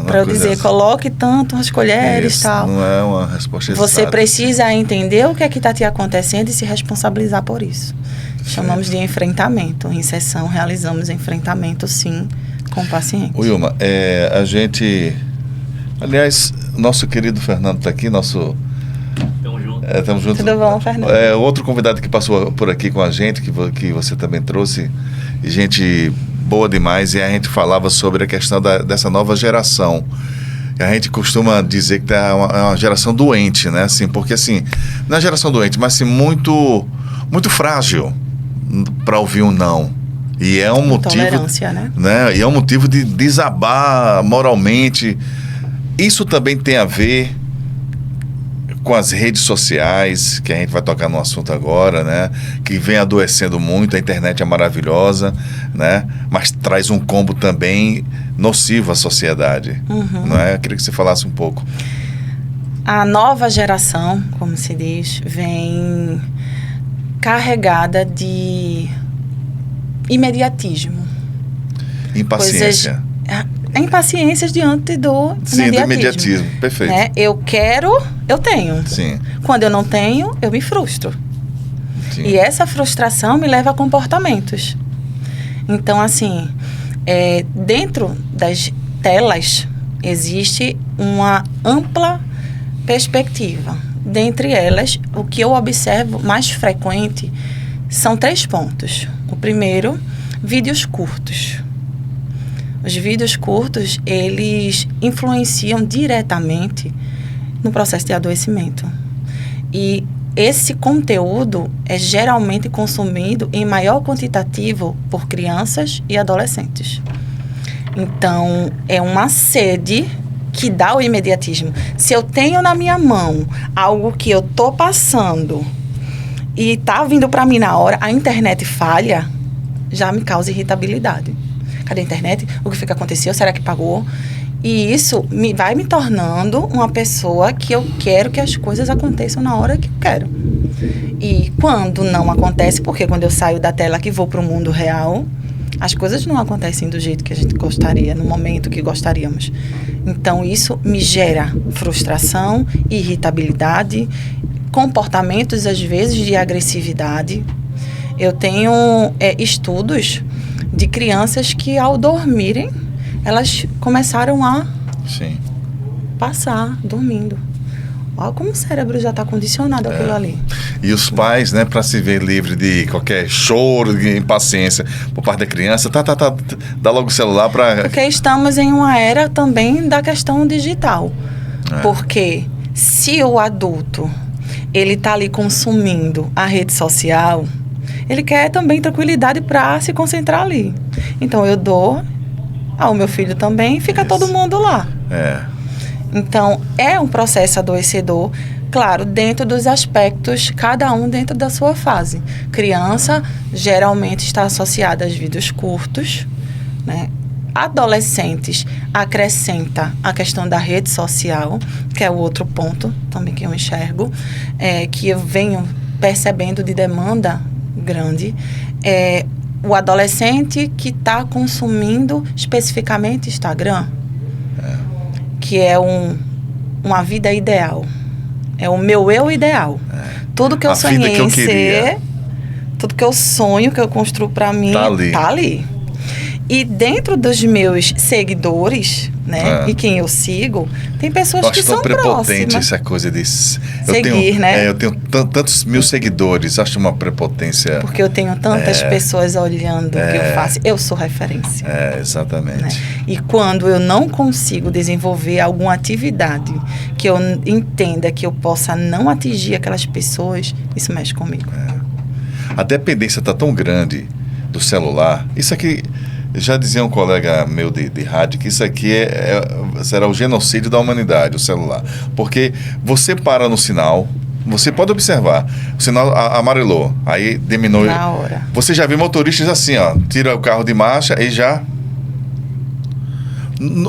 para eu dizer, assim. Coloque tanto as colheres e tal. Não é uma resposta Você exata, precisa assim. entender o que é que está te acontecendo e se responsabilizar por isso. Chamamos de enfrentamento. Em sessão, realizamos enfrentamento, sim, com o paciente. Wilma, a gente... Aliás, nosso querido Fernando está aqui, nosso... Estamos juntos. Tudo bom, Fernando? Outro convidado que passou por aqui com a gente, que você também trouxe, gente boa demais, e a gente falava sobre a questão dessa nova geração. E a gente costuma dizer que é uma geração doente, né? Assim, porque, assim, não é geração doente, mas, assim, muito, muito frágil para ouvir um não. E é um motivo... Tolerância, né? E é um motivo de desabar moralmente. Isso também tem a ver com as redes sociais, que a gente vai tocar no assunto agora, né? Que vem adoecendo muito, a internet é maravilhosa, né? Mas traz um combo também nocivo à sociedade, não é? Eu queria que você falasse um pouco. A nova geração, como se diz, vem carregada de imediatismo. Impaciência. Impaciências diante do imediatismo. Perfeito. Né? Eu quero, eu tenho. Sim. Quando eu não tenho, eu me frustro. Sim. E essa frustração me leva a comportamentos. Então, assim, dentro das telas existe uma ampla perspectiva. Dentre elas, o que eu observo mais frequente são 3 pontos. O primeiro, vídeos curtos. Os vídeos curtos, eles influenciam diretamente no processo de adoecimento. E esse conteúdo é geralmente consumido em maior quantitativo por crianças e adolescentes. Então, é uma sede que dá o imediatismo. Se eu tenho na minha mão algo que eu tô passando e tá vindo para mim na hora, a internet falha, já me causa irritabilidade. Cadê a internet? O que aconteceu? Será que pagou? E isso vai me tornando uma pessoa que eu quero que as coisas aconteçam na hora que eu quero. E quando não acontece, porque quando eu saio da tela que vou para o mundo real, as coisas não acontecem do jeito que a gente gostaria, no momento que gostaríamos. Então, isso me gera frustração, irritabilidade, comportamentos, às vezes, de agressividade. Eu tenho estudos de crianças que, ao dormirem, elas começaram a passar dormindo. Olha como o cérebro já está condicionado àquilo ali. E os pais, né, para se ver livre de qualquer choro, de impaciência por parte da criança, dá logo o celular para... Porque estamos em uma era também da questão digital. Porque se o adulto, ele está ali consumindo a rede social, ele quer também tranquilidade para se concentrar ali. Então, eu dou ao meu filho também, fica todo mundo lá. Então, é um processo adoecedor, claro, dentro dos aspectos, cada um dentro da sua fase. Criança, geralmente, está associada aos vídeos curtos, né? Adolescentes, acrescenta a questão da rede social, que é o outro ponto também que eu enxergo, que eu venho percebendo de demanda grande, o adolescente que está consumindo especificamente Instagram, que é uma vida ideal, é o meu eu ideal. Tudo que eu sonhei em ser, tudo que eu sonho, que eu construo para mim, tá ali. E dentro dos meus seguidores, né, e quem eu sigo, tem pessoas que são próximas. Acho tão prepotente essa coisa de seguir, né? Eu tenho tantos mil seguidores, acho uma prepotência. Porque eu tenho tantas pessoas olhando o que eu faço. Eu sou referência. Exatamente. Né? E quando eu não consigo desenvolver alguma atividade que eu entenda que eu possa não atingir aquelas pessoas, isso mexe comigo. A dependência está tão grande do celular. Isso aqui... Já dizia um colega meu de rádio que isso aqui será o genocídio da humanidade, o celular. Porque você para no sinal, você pode observar, o sinal amarelou, aí diminui. Na hora. Você já vê motoristas assim, tira o carro de marcha e já...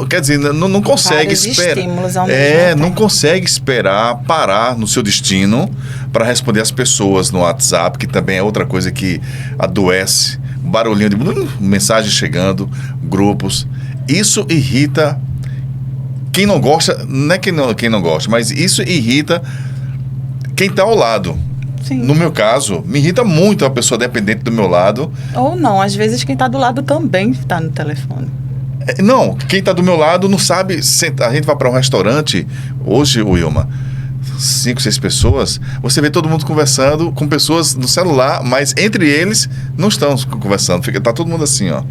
Quer dizer, não consegue esperar. Estímulos ao mesmo tempo. Não consegue esperar parar no seu destino para responder às pessoas no WhatsApp, que também é outra coisa que adoece barulhinho de mensagem chegando, grupos. Isso irrita quem não gosta, não é quem não gosta, mas isso irrita quem está ao lado. Sim. No meu caso, me irrita muito a pessoa dependente do meu lado. Ou não, às vezes quem está do lado também está no telefone. Não, quem está do meu lado não sabe. A gente vai para um restaurante, hoje, Wilma, 5, 6 pessoas, você vê todo mundo conversando com pessoas no celular, mas entre eles não estão conversando, tá todo mundo assim, ó.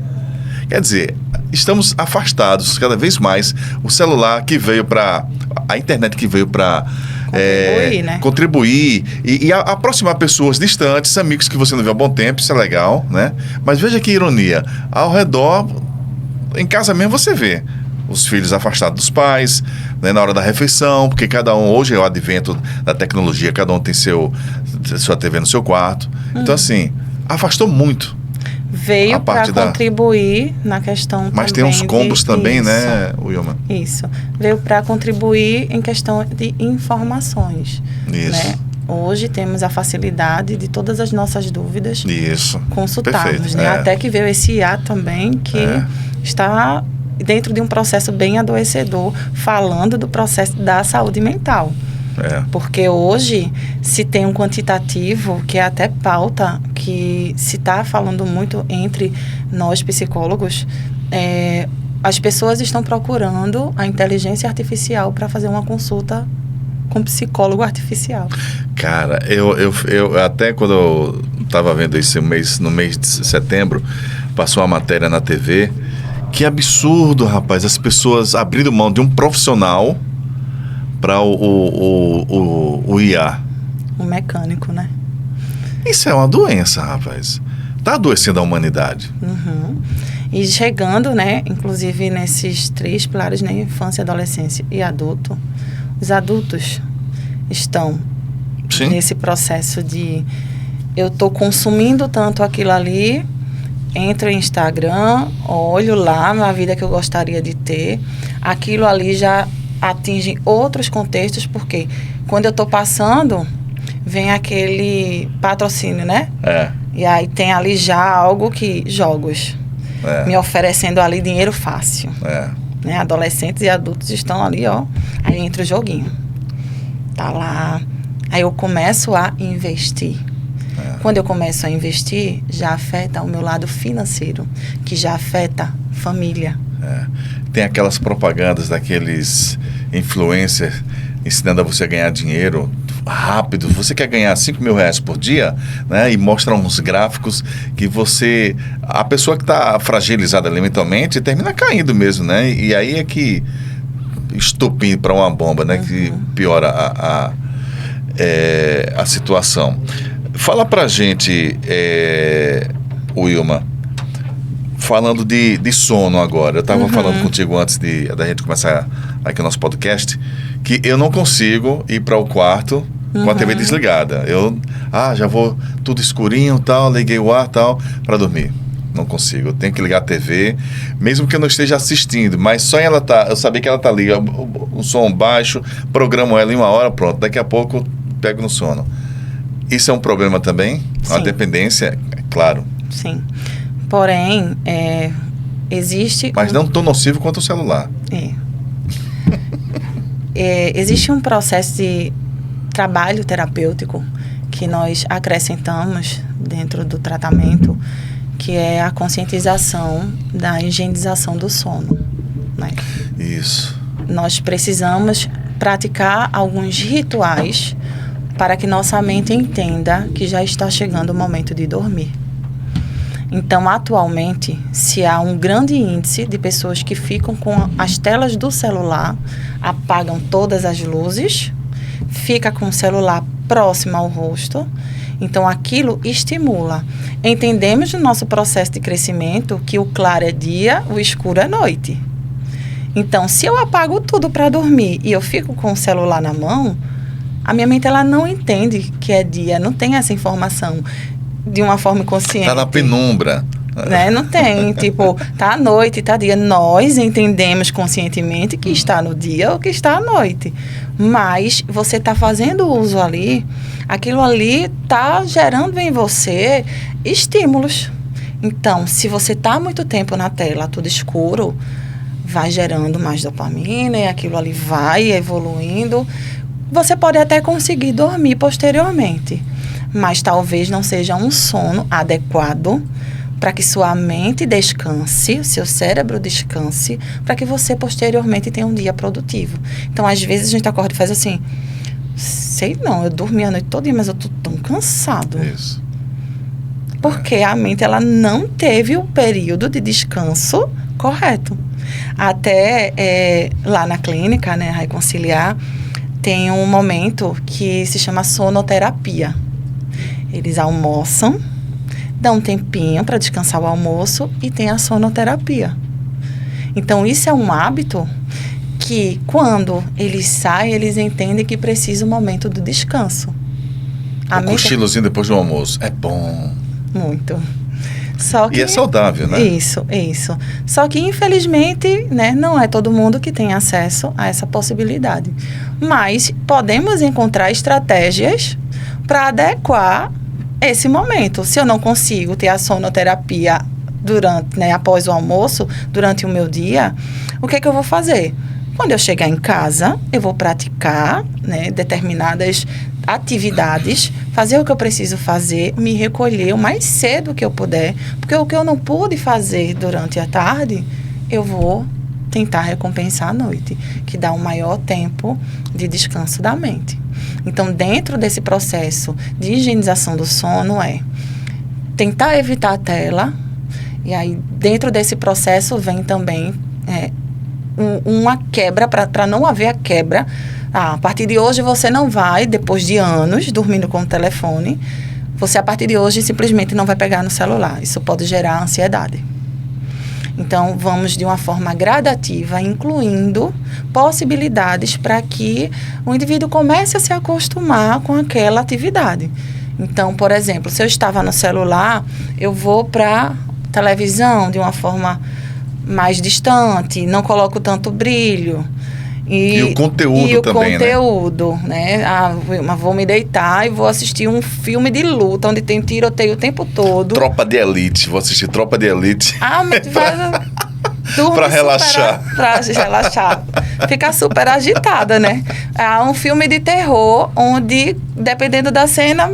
Quer dizer, estamos afastados cada vez mais. O celular que veio para... A internet que veio para... Contribuir, né? Contribuir e aproximar pessoas distantes, amigos que você não vê há bom tempo, isso é legal, né? Mas veja que ironia, ao redor, em casa mesmo você vê os filhos afastados dos pais, né, na hora da refeição, porque cada um, hoje é o advento da tecnologia, cada um tem sua TV no seu quarto. Então, assim, afastou muito. Veio para contribuir na questão mas também. Mas tem uns combos também, isso, né, Wilma? Isso. Veio para contribuir em questão de informações. Isso. Né? Hoje temos a facilidade de todas as nossas dúvidas consultarmos. Né? Até que veio esse IA também, que está dentro de um processo bem adoecedor, falando do processo da saúde mental. Porque hoje se tem um quantitativo que é até pauta, que se está falando muito entre nós psicólogos, as pessoas estão procurando a inteligência artificial para fazer uma consulta com psicólogo artificial. Cara, eu até quando eu estava vendo esse mês, no mês de setembro, passou uma matéria na TV, que absurdo, rapaz, as pessoas abrindo mão de um profissional para o IA. O mecânico, né? Isso é uma doença, rapaz. Tá adoecendo a humanidade. Uhum. E chegando, né, inclusive nesses 3 pilares, né, infância, adolescência e adulto, os adultos estão nesse processo de eu tô consumindo tanto aquilo ali, entro no Instagram, olho lá na vida que eu gostaria de ter, aquilo ali já atinge outros contextos, porque quando eu estou passando, vem aquele patrocínio, né? E aí tem ali já algo que... Jogos. Me oferecendo ali dinheiro fácil. Né? Adolescentes e adultos estão ali, ó. Aí entra o joguinho. Tá lá. Aí eu começo a investir. Quando eu começo a investir, já afeta o meu lado financeiro, que já afeta família. Tem aquelas propagandas daqueles influencers ensinando a você a ganhar dinheiro rápido. Você quer ganhar 5 mil reais por dia, né? E mostra uns gráficos que a pessoa que está fragilizada mentalmente termina caindo mesmo, né? E aí é que estupim para uma bomba, né? Que piora a situação. Fala pra gente, Wilma, falando de sono agora. Eu estava falando contigo antes da gente começar aqui o nosso podcast, que eu não consigo ir para o quarto com a TV desligada. Já vou tudo escurinho, tal, liguei o ar, tal, para dormir. Não consigo. Eu tenho que ligar a TV, mesmo que eu não esteja assistindo, mas só ela eu sabia que ela tá ali, o som baixo, programo ela em 1 hora, pronto. Daqui a pouco eu pego no sono. Isso é um problema também? Sim. Uma dependência, claro. Sim. Porém, existe... Mas não tão nocivo quanto o celular. Existe um processo de trabalho terapêutico que nós acrescentamos dentro do tratamento, que é a conscientização da higienização do sono. Né? Isso. Nós precisamos praticar alguns rituais para que nossa mente entenda que já está chegando o momento de dormir. Então, atualmente, se há um grande índice de pessoas que ficam com as telas do celular, apagam todas as luzes, fica com o celular próximo ao rosto, então aquilo estimula. Entendemos no nosso processo de crescimento que o claro é dia, o escuro é noite. Então, se eu apago tudo para dormir e eu fico com o celular na mão, a minha mente ela não entende que é dia, não tem essa informação de uma forma consciente. Tá na penumbra. Né? Não tem, tipo, tá à noite, tá dia. Nós entendemos conscientemente que está no dia ou que está à noite. Mas você tá fazendo uso ali, aquilo ali tá gerando em você estímulos. Então, se você está muito tempo na tela, tudo escuro, vai gerando mais dopamina e aquilo ali vai evoluindo. Você pode até conseguir dormir posteriormente, mas talvez não seja um sono adequado para que sua mente descanse, seu cérebro descanse, para que você posteriormente tenha um dia produtivo. Então, às vezes, a gente acorda e faz assim, sei não, eu dormi a noite toda, mas eu tô tão cansado. Isso. Porque a mente, ela não teve o período de descanso correto. Até lá na clínica, né, Reconciliar, tem um momento que se chama sonoterapia. Eles almoçam, dão um tempinho para descansar o almoço e tem a sonoterapia. Então, isso é um hábito que, quando eles saem, eles entendem que precisa um momento do descanso. Um cochilozinho depois do almoço. É bom. Muito. Só que, e é saudável, né? Isso. Só que, infelizmente, né, não é todo mundo que tem acesso a essa possibilidade. Mas podemos encontrar estratégias para adequar esse momento. Se eu não consigo ter a sonoterapia durante, né, após o almoço, durante o meu dia, o que é que eu vou fazer? Quando eu chegar em casa, eu vou praticar, né, determinadas atividades, fazer o que eu preciso fazer, me recolher o mais cedo que eu puder, porque o que eu não pude fazer durante a tarde, eu vou tentar recompensar à noite, que dá um maior tempo de descanso da mente. Então, dentro desse processo de higienização do sono tentar evitar a tela, e aí dentro desse processo vem também uma quebra, para não haver a quebra. A partir de hoje você não vai, depois de anos dormindo com o telefone, você a partir de hoje simplesmente não vai pegar no celular. Isso pode gerar ansiedade. Então, vamos de uma forma gradativa, incluindo possibilidades para que o indivíduo comece a se acostumar com aquela atividade. Então, por exemplo, se eu estava no celular, eu vou para televisão de uma forma mais distante, não coloco tanto brilho. E o conteúdo também, conteúdo, né? Vou me deitar e vou assistir um filme de luta, onde tem tiroteio o tempo todo. Tropa de Elite, vou assistir Tropa de Elite. Para relaxar. Para relaxar. Fica super agitada, né? Um filme de terror, onde, dependendo da cena,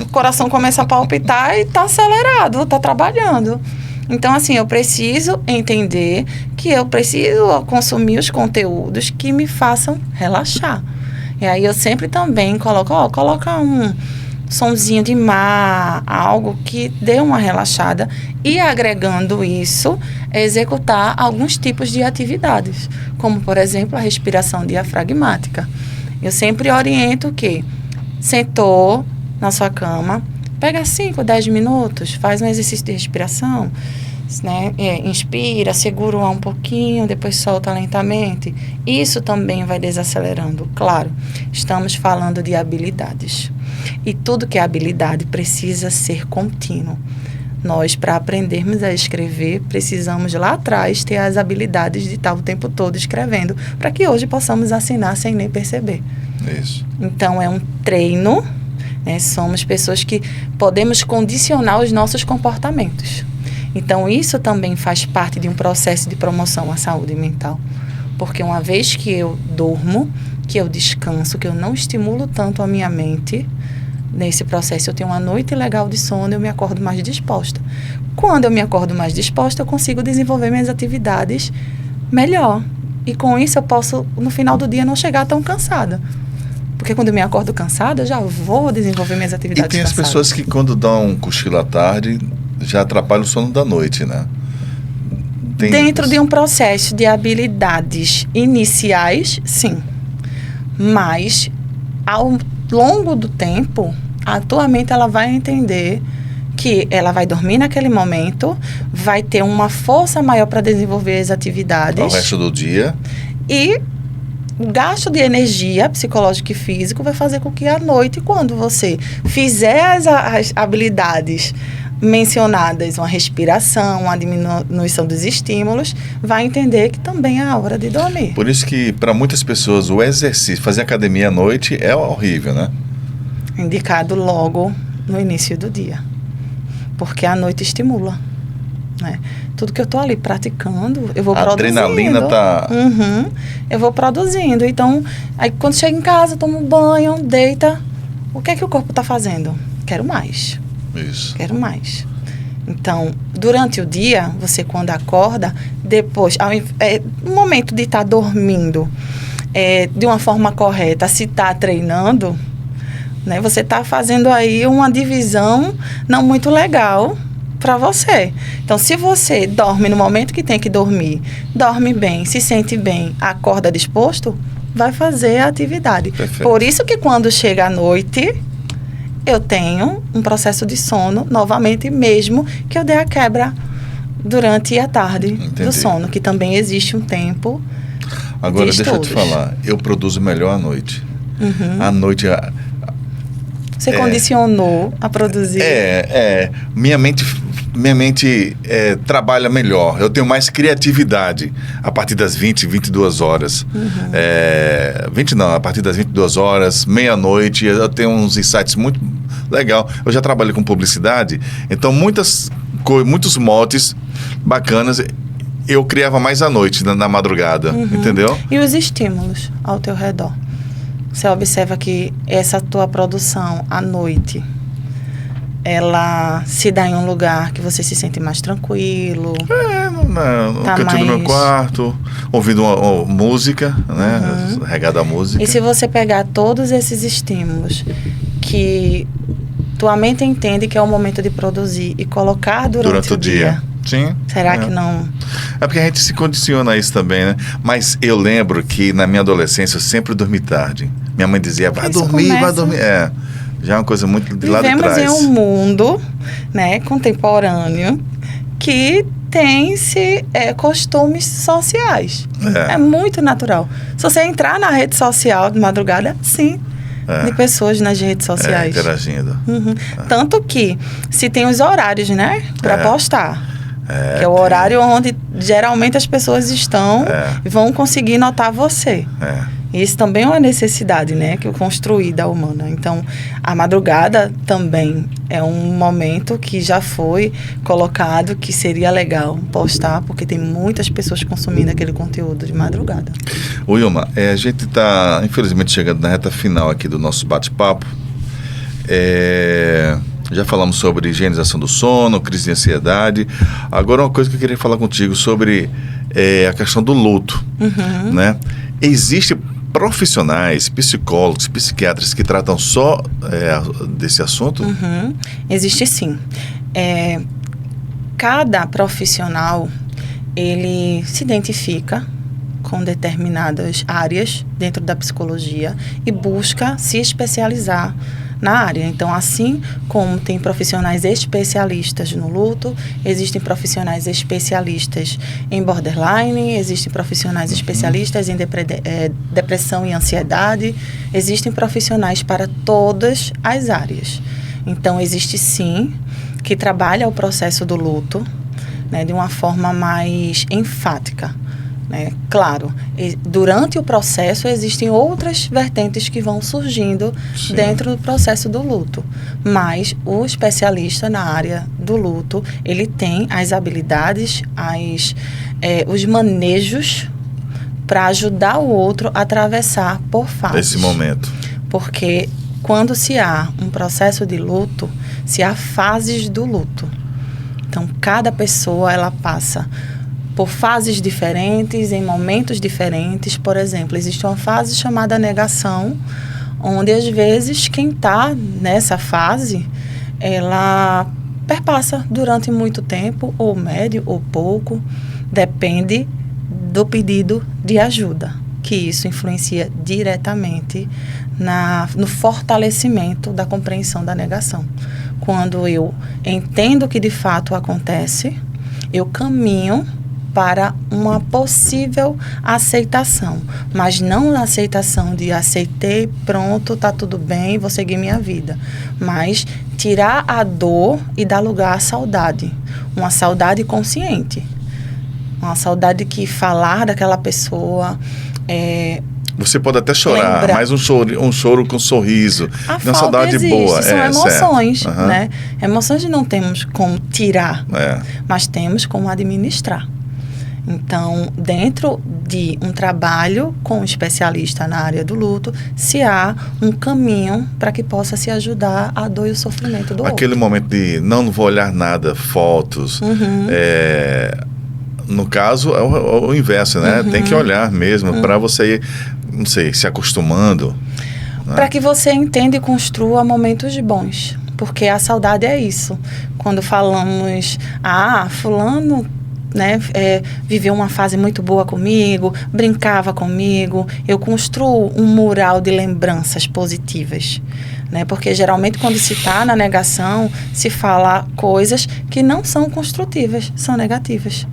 o coração começa a palpitar e tá acelerado, tá trabalhando. Então, assim, eu preciso entender que eu preciso consumir os conteúdos que me façam relaxar. E aí eu sempre também coloca um sonzinho de mar, algo que dê uma relaxada, e agregando isso, executar alguns tipos de atividades, como, por exemplo, a respiração diafragmática. Eu sempre oriento que sentou na sua cama, pega 5, 10 minutos, faz um exercício de respiração, né? Inspira, segura o ar um pouquinho, depois solta lentamente. Isso também vai desacelerando. Claro, estamos falando de habilidades. E tudo que é habilidade precisa ser contínuo. Nós, para aprendermos a escrever, precisamos lá atrás ter as habilidades de estar o tempo todo escrevendo, para que hoje possamos assinar sem nem perceber. Isso. Então, é um treino. Somos pessoas que podemos condicionar os nossos comportamentos. Então, isso também faz parte de um processo de promoção à saúde mental. Porque uma vez que eu durmo, que eu descanso, que eu não estimulo tanto a minha mente, nesse processo eu tenho uma noite legal de sono, eu me acordo mais disposta. Quando eu me acordo mais disposta, eu consigo desenvolver minhas atividades melhor. E com isso eu posso, no final do dia, não chegar tão cansada. Porque quando eu me acordo cansada, eu já vou desenvolver minhas atividades. E tem as cansadas. pessoas que, quando dão um cochilo à tarde, já atrapalham o sono da noite, né? Dentro de um processo de habilidades iniciais, sim. Mas, ao longo do tempo, a tua mente ela vai entender que ela vai dormir naquele momento, vai ter uma força maior para desenvolver as atividades. Ao resto do dia. E o gasto de energia psicológica e físico vai fazer com que à noite, quando você fizer as habilidades mencionadas, uma respiração, uma diminuição dos estímulos, vai entender que também é a hora de dormir. Por isso que, para muitas pessoas, o exercício, fazer academia à noite é horrível, né? Indicado logo no início do dia. porque a noite estimula, né? Tudo que eu tô ali praticando, eu vou A produzindo. adrenalina tá... Eu vou produzindo. Então, aí quando chega em casa, tomo um banho, deita. O que é que o corpo tá fazendo? Quero mais. Isso. Quero mais. Então, durante o dia, você quando acorda, depois, no momento de estar dormindo, de uma forma correta, se está treinando, né, você está fazendo aí uma divisão não muito legal para você. Então, se você dorme no momento que tem que dormir, dorme bem, se sente bem, acorda disposto, vai fazer a atividade. Perfeito. Por isso que quando chega a noite, eu tenho um processo de sono, novamente, mesmo que eu dê a quebra durante a tarde do sono, que também existe um tempo. Agora, de deixa eu te estudos. falar, eu produzo melhor à noite. À noite... Você condicionou a produzir. Minha mente trabalha melhor. Eu tenho mais criatividade a partir das 22 horas. 20 não, a partir das 22 horas, meia-noite, eu tenho uns insights muito legal. Eu já trabalho com publicidade, então muitos motes bacanas eu criava mais à noite, na madrugada, entendeu? E os estímulos ao teu redor? Você observa que essa tua produção à noite, ela se dá em um lugar que você se sente mais tranquilo? No cantinho do meu quarto, ouvindo uma música, né? Regada a música. E se você pegar todos esses estímulos que tua mente entende que é o momento de produzir e colocar durante o dia? Sim. Será que não... É porque a gente se condiciona a isso também, né? Mas eu lembro que na minha adolescência eu sempre dormi tarde. Minha mãe dizia, vai dormir. Já é uma coisa muito de lá de trás. Vivemos em um mundo, né, contemporâneo que tem costumes sociais. É muito natural. Se você entrar na rede social de madrugada, sim, de pessoas nas redes sociais. Interagindo. Tanto que se tem os horários, né, para postar. Que é o horário onde geralmente as pessoas estão e vão conseguir notar você. Isso também é uma necessidade, né, que construída humana. Então, a madrugada também é um momento que já foi colocado que seria legal postar, porque tem muitas pessoas consumindo aquele conteúdo de madrugada. Wilma, a gente está, infelizmente, chegando na reta final aqui do nosso bate-papo. Já falamos sobre higienização do sono, crise de ansiedade. Agora, uma coisa que eu queria falar contigo sobre a questão do luto, né? Existem profissionais, psicólogos, psiquiatras que tratam só desse assunto? Existe sim. Cada profissional, ele se identifica com determinadas áreas dentro da psicologia e busca se especializar na área. Então, assim como tem profissionais especialistas no luto, existem profissionais especialistas em borderline, existem profissionais especialistas em depressão e ansiedade, existem profissionais para todas as áreas. Então, existe sim que trabalha o processo do luto, né, de uma forma mais enfática. Claro, durante o processo existem outras vertentes que vão surgindo dentro do processo do luto, mas o especialista na área do luto, ele tem as habilidades, os manejos para ajudar o outro a atravessar por fases. Nesse momento. Porque quando se há um processo de luto, se há fases do luto. Então, cada pessoa, ela passa por fases diferentes, em momentos diferentes. Por exemplo, existe uma fase chamada negação, onde às vezes quem está nessa fase, ela perpassa durante muito tempo, ou médio, ou pouco, depende do pedido de ajuda, que isso influencia diretamente no fortalecimento da compreensão da negação. Quando eu entendo o que de fato acontece, eu caminho para uma possível aceitação, mas não a aceitação de aceitei, pronto, tá tudo bem, vou seguir minha vida, mas tirar a dor e dar lugar à saudade, uma saudade consciente, uma saudade que falar daquela pessoa, Você pode até chorar, lembra. mas um choro com sorriso. A Uma falta saudade existe, boa. são emoções, certo. Uhum. né? Emoções não temos como tirar, É. mas temos como administrar. Então, dentro de um trabalho com um especialista na área do luto, se há um caminho para que possa se ajudar a dor e o sofrimento do Aquele outro. momento de não vou olhar nada, fotos. No caso, é o inverso, né? Tem que olhar mesmo para você ir, não sei, se acostumando. Né? Para que você entenda e construa momentos bons. Porque a saudade é isso. Quando falamos, fulano, né, viveu uma fase muito boa comigo, brincava comigo, eu construo um mural de lembranças positivas. Né? Porque geralmente quando se está na negação, se fala coisas que não são construtivas, são negativas.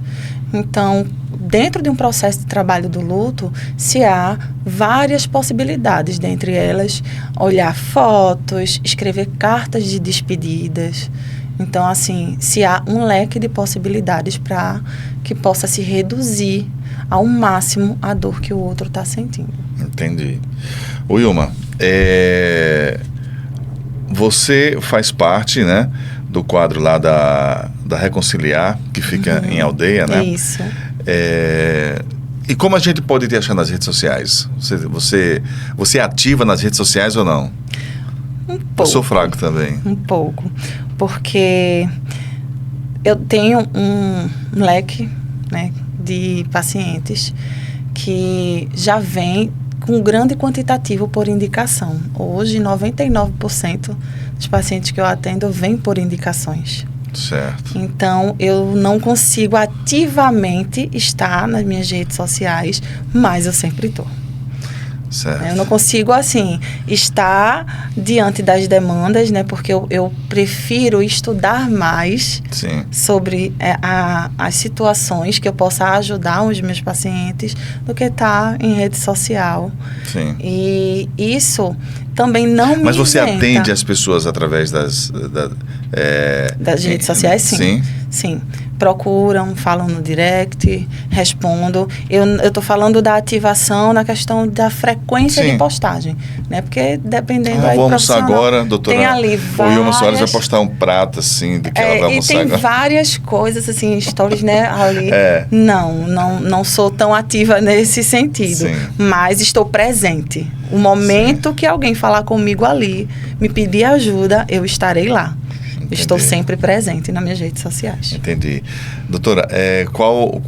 Então, dentro de um processo de trabalho do luto, se há várias possibilidades, dentre elas, olhar fotos, escrever cartas de despedidas. Então, assim, se há um leque de possibilidades para que possa se reduzir ao máximo a dor que o outro está sentindo. Entendi. Wilma, você faz parte, né, do quadro lá da Reconciliar, que fica em Aldeia, né? Isso. E como a gente pode te achar nas redes sociais? Você é ativa nas redes sociais ou não? Um pouco. Eu sou fraco também. Um pouco. Porque eu tenho um leque, né, de pacientes que já vem com grande quantitativo por indicação. Hoje, 99% dos pacientes que eu atendo vêm por indicações. Certo. Então, eu não consigo ativamente estar nas minhas redes sociais, mas eu sempre estou. Certo. Eu não consigo, assim, estar diante das demandas, né? Porque eu prefiro estudar mais Sim. sobre as situações que eu possa ajudar os meus pacientes do que estar em rede social. Sim. E isso também não me Mas você isenta. atende as pessoas através das redes sociais, sim. Sim. Sim. Procuram, falam no direct, respondo. Eu estou falando da ativação na questão da frequência Sim. de postagem, né? Porque dependendo Vou aí do almoçar profissional, agora, doutora. tem ali O Wilma Soares vai várias... postar um prato, assim, de que ela vai E almoçar tem agora. várias coisas, assim, stories, né, ali. Não sou tão ativa nesse sentido. Sim. Mas estou presente. O momento que alguém falar comigo ali, me pedir ajuda, eu estarei lá. Entendi. Estou sempre presente nas minhas redes sociais. Entendi. Doutora, qual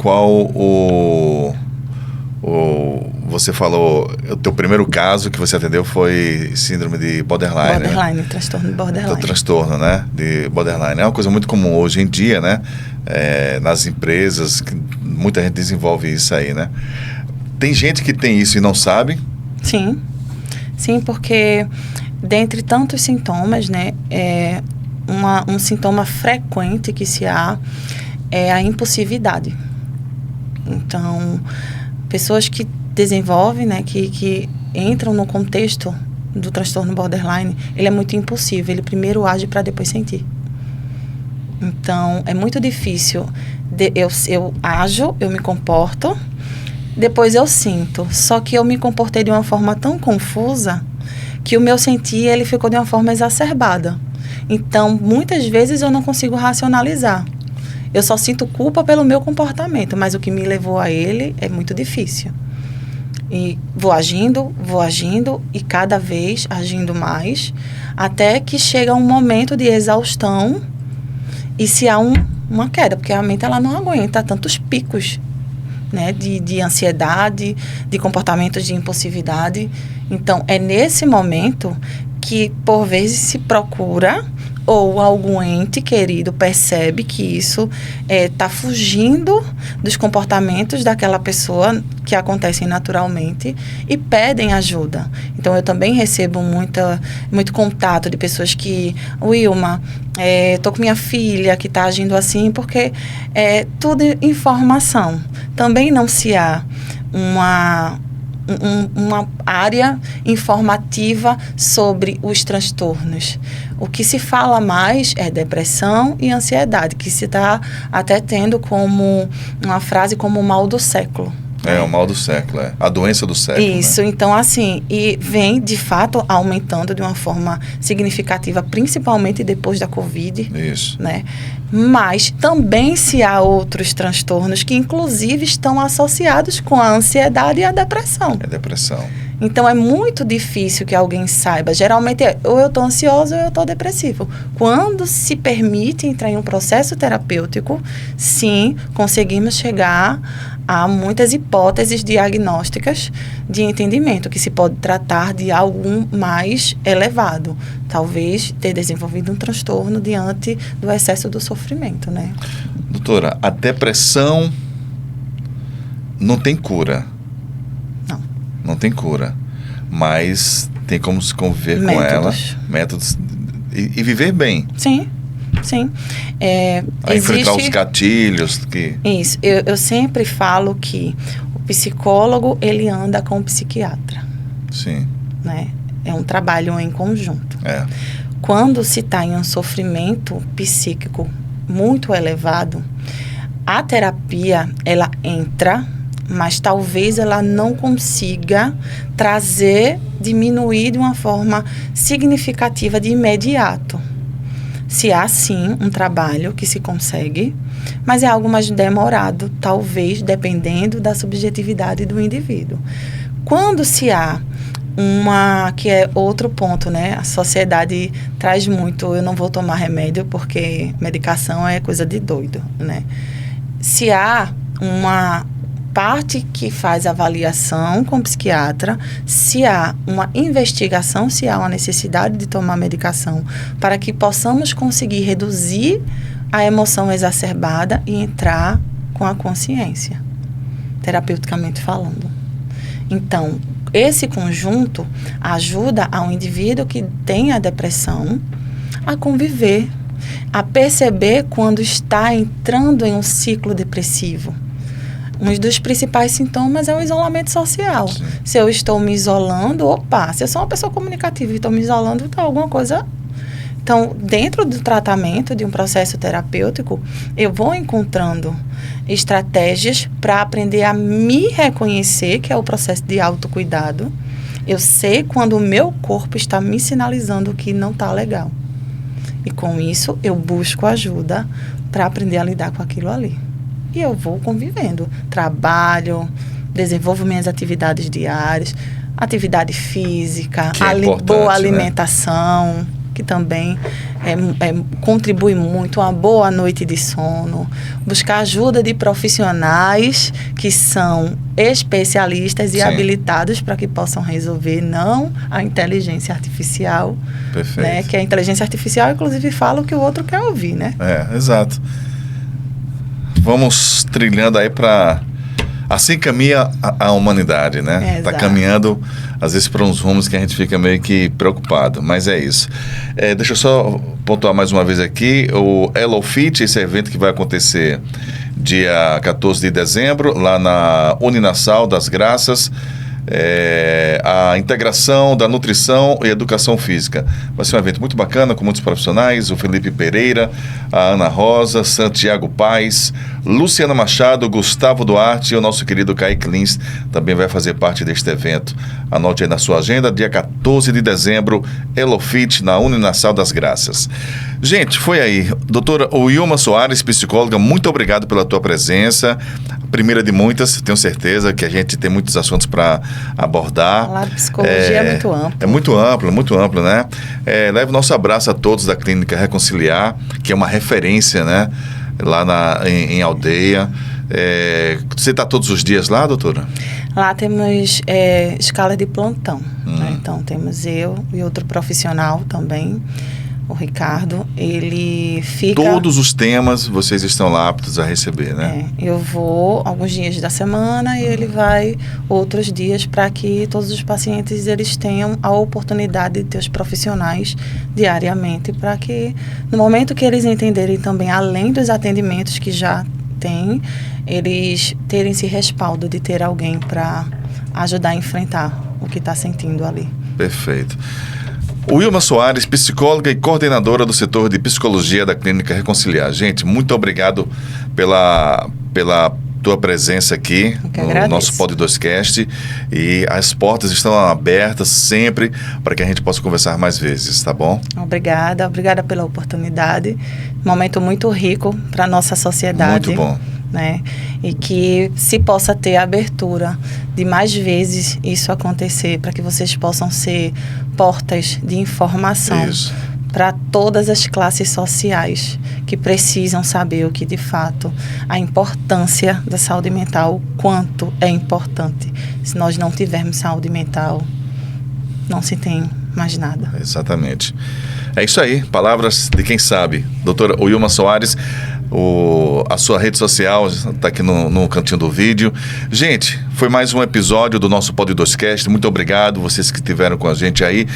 você falou, o teu primeiro caso que você atendeu foi síndrome de borderline. Borderline, transtorno de borderline. O transtorno, né, de borderline. É uma coisa muito comum hoje em dia, né, nas empresas, que muita gente desenvolve isso aí, né. Tem gente que tem isso e não sabe? Sim, porque dentre tantos sintomas, né, um sintoma frequente que se há é a impulsividade. Então, pessoas que desenvolvem, né, que entram no contexto do transtorno borderline, ele é muito impulsivo, ele primeiro age para depois sentir. Então, é muito difícil, eu ajo, eu me comporto, depois eu sinto, só que eu me comportei de uma forma tão confusa que o meu sentir, ele ficou de uma forma exacerbada. Então, muitas vezes eu não consigo racionalizar. Eu só sinto culpa pelo meu comportamento, mas o que me levou a ele é muito difícil. E vou agindo e cada vez agindo mais, até que chega um momento de exaustão e se há uma queda, porque a mente ela não aguenta tantos picos, né, de ansiedade, de comportamentos de impulsividade. Então, é nesse momento que, por vezes, se procura ou algum ente querido percebe que isso está fugindo dos comportamentos daquela pessoa que acontecem naturalmente e pedem ajuda. Então, eu também recebo muito contato de pessoas que, Wilma, estou com minha filha que está agindo assim, porque é tudo informação. Também não se há uma área informativa sobre os transtornos. O que se fala mais é depressão e ansiedade, que se está até tendo como uma frase como o mal do século. É o mal do século, a doença do século. Isso, né? Então assim, e vem de fato aumentando de uma forma significativa, principalmente depois da Covid. Isso. Né? Mas também se há outros transtornos que inclusive estão associados com a ansiedade e a depressão. É depressão. Então é muito difícil que alguém saiba. Geralmente ou eu estou ansioso ou eu estou depressivo. Quando se permite entrar em um processo terapêutico, sim, conseguimos chegar a muitas hipóteses diagnósticas de entendimento, que se pode tratar de algo mais elevado. Talvez ter desenvolvido um transtorno diante do excesso do sofrimento, né? Doutora, a depressão não tem cura. Não tem cura, mas tem como se conviver com ela, métodos, e viver bem. Sim. Enfrentar os gatilhos. Isso, eu sempre falo que o psicólogo, ele anda com o psiquiatra. Sim. Né? É um trabalho em conjunto. Quando se está em um sofrimento psíquico muito elevado, a terapia, ela entra, mas talvez ela não consiga diminuir de uma forma significativa de imediato. Se há, sim, um trabalho que se consegue, mas é algo mais demorado, talvez, dependendo da subjetividade do indivíduo. Quando se há que é outro ponto, né? A sociedade traz muito, eu não vou tomar remédio porque medicação é coisa de doido, né? Se há uma parte que faz avaliação com o psiquiatra, se há uma investigação, se há uma necessidade de tomar medicação, para que possamos conseguir reduzir a emoção exacerbada e entrar com a consciência, terapeuticamente falando. Então, esse conjunto ajuda ao indivíduo que tem a depressão a conviver, a perceber quando está entrando em um ciclo depressivo. Um dos principais sintomas é o isolamento social. Sim. Se eu estou me isolando, se eu sou uma pessoa comunicativa e estou me isolando, então alguma coisa... Então, dentro do tratamento de um processo terapêutico, eu vou encontrando estratégias para aprender a me reconhecer, que é o processo de autocuidado. Eu sei quando o meu corpo está me sinalizando que não está legal. E com isso, eu busco ajuda para aprender a lidar com aquilo ali. E eu vou convivendo. Trabalho, desenvolvo minhas atividades diárias, atividade física, boa alimentação, né? Que também contribui muito, uma boa noite de sono. Buscar ajuda de profissionais que são especialistas e habilitados para que possam resolver, não a inteligência artificial. Perfeito. Né? Que a inteligência artificial, inclusive, fala o que o outro quer ouvir, né? Exato. Vamos trilhando aí para... Assim caminha a humanidade, né? Está caminhando, às vezes, para uns rumos que a gente fica meio que preocupado, mas é isso. Deixa eu só pontuar mais uma vez aqui, o Hello Fit, esse evento que vai acontecer dia 14 de dezembro, lá na Uninasal das Graças, a integração da nutrição e educação física. Vai ser um evento muito bacana, com muitos profissionais, o Felipe Pereira, a Ana Rosa, Santiago Paes, Luciana Machado, Gustavo Duarte e o nosso querido Kaique Lins também vai fazer parte deste evento. Anote aí na sua agenda, dia 14 de dezembro, Elofit, na Uninasal das Graças. Gente, foi aí. Doutora Wilma Soares, psicóloga, muito obrigado pela tua presença. Primeira de muitas, tenho certeza que a gente tem muitos assuntos para abordar. Falar de psicologia é muito amplo. É muito amplo, né? Leve o nosso abraço a todos da Clínica Reconciliar, que é uma referência, né? Lá em Aldeia. Você está todos os dias lá, doutora? Lá temos escala de plantão. Né? Então, temos eu e outro profissional também, o Ricardo. Ele fica... Todos os temas vocês estão lá aptos a receber, né? Eu vou alguns dias da semana e ele vai outros dias para que todos os pacientes eles tenham a oportunidade de ter os profissionais diariamente, para que no momento que eles entenderem também, além dos atendimentos que já tem, eles terem esse respaldo de ter alguém para ajudar a enfrentar o que está sentindo ali. Perfeito. Wilma Soares, psicóloga e coordenadora do setor de psicologia da Clínica Reconciliar. Gente, muito obrigado pela tua presença aqui no nosso Pod 2Cast, e as portas estão abertas sempre para que a gente possa conversar mais vezes, tá bom? Obrigada pela oportunidade. Momento muito rico para a nossa sociedade. Muito bom. Né? E que se possa ter a abertura de mais vezes isso acontecer, para que vocês possam ser portas de informação para todas as classes sociais que precisam saber o que de fato, a importância da saúde mental, o quanto é importante. Se nós não tivermos saúde mental, não se tem mais nada. Exatamente. É isso aí, palavras de quem sabe. Doutora Wilma Soares, a sua rede social está aqui no cantinho do vídeo. Gente, foi mais um episódio do nosso Pod 2Cast. Muito obrigado, vocês que estiveram com a gente aí.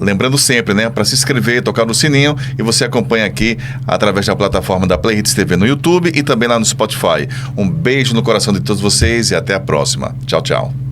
Lembrando sempre, né, para se inscrever, tocar no sininho, e você acompanha aqui através da plataforma da Play Hits TV no YouTube e também lá no Spotify. Um beijo no coração de todos vocês e até a próxima. Tchau, tchau.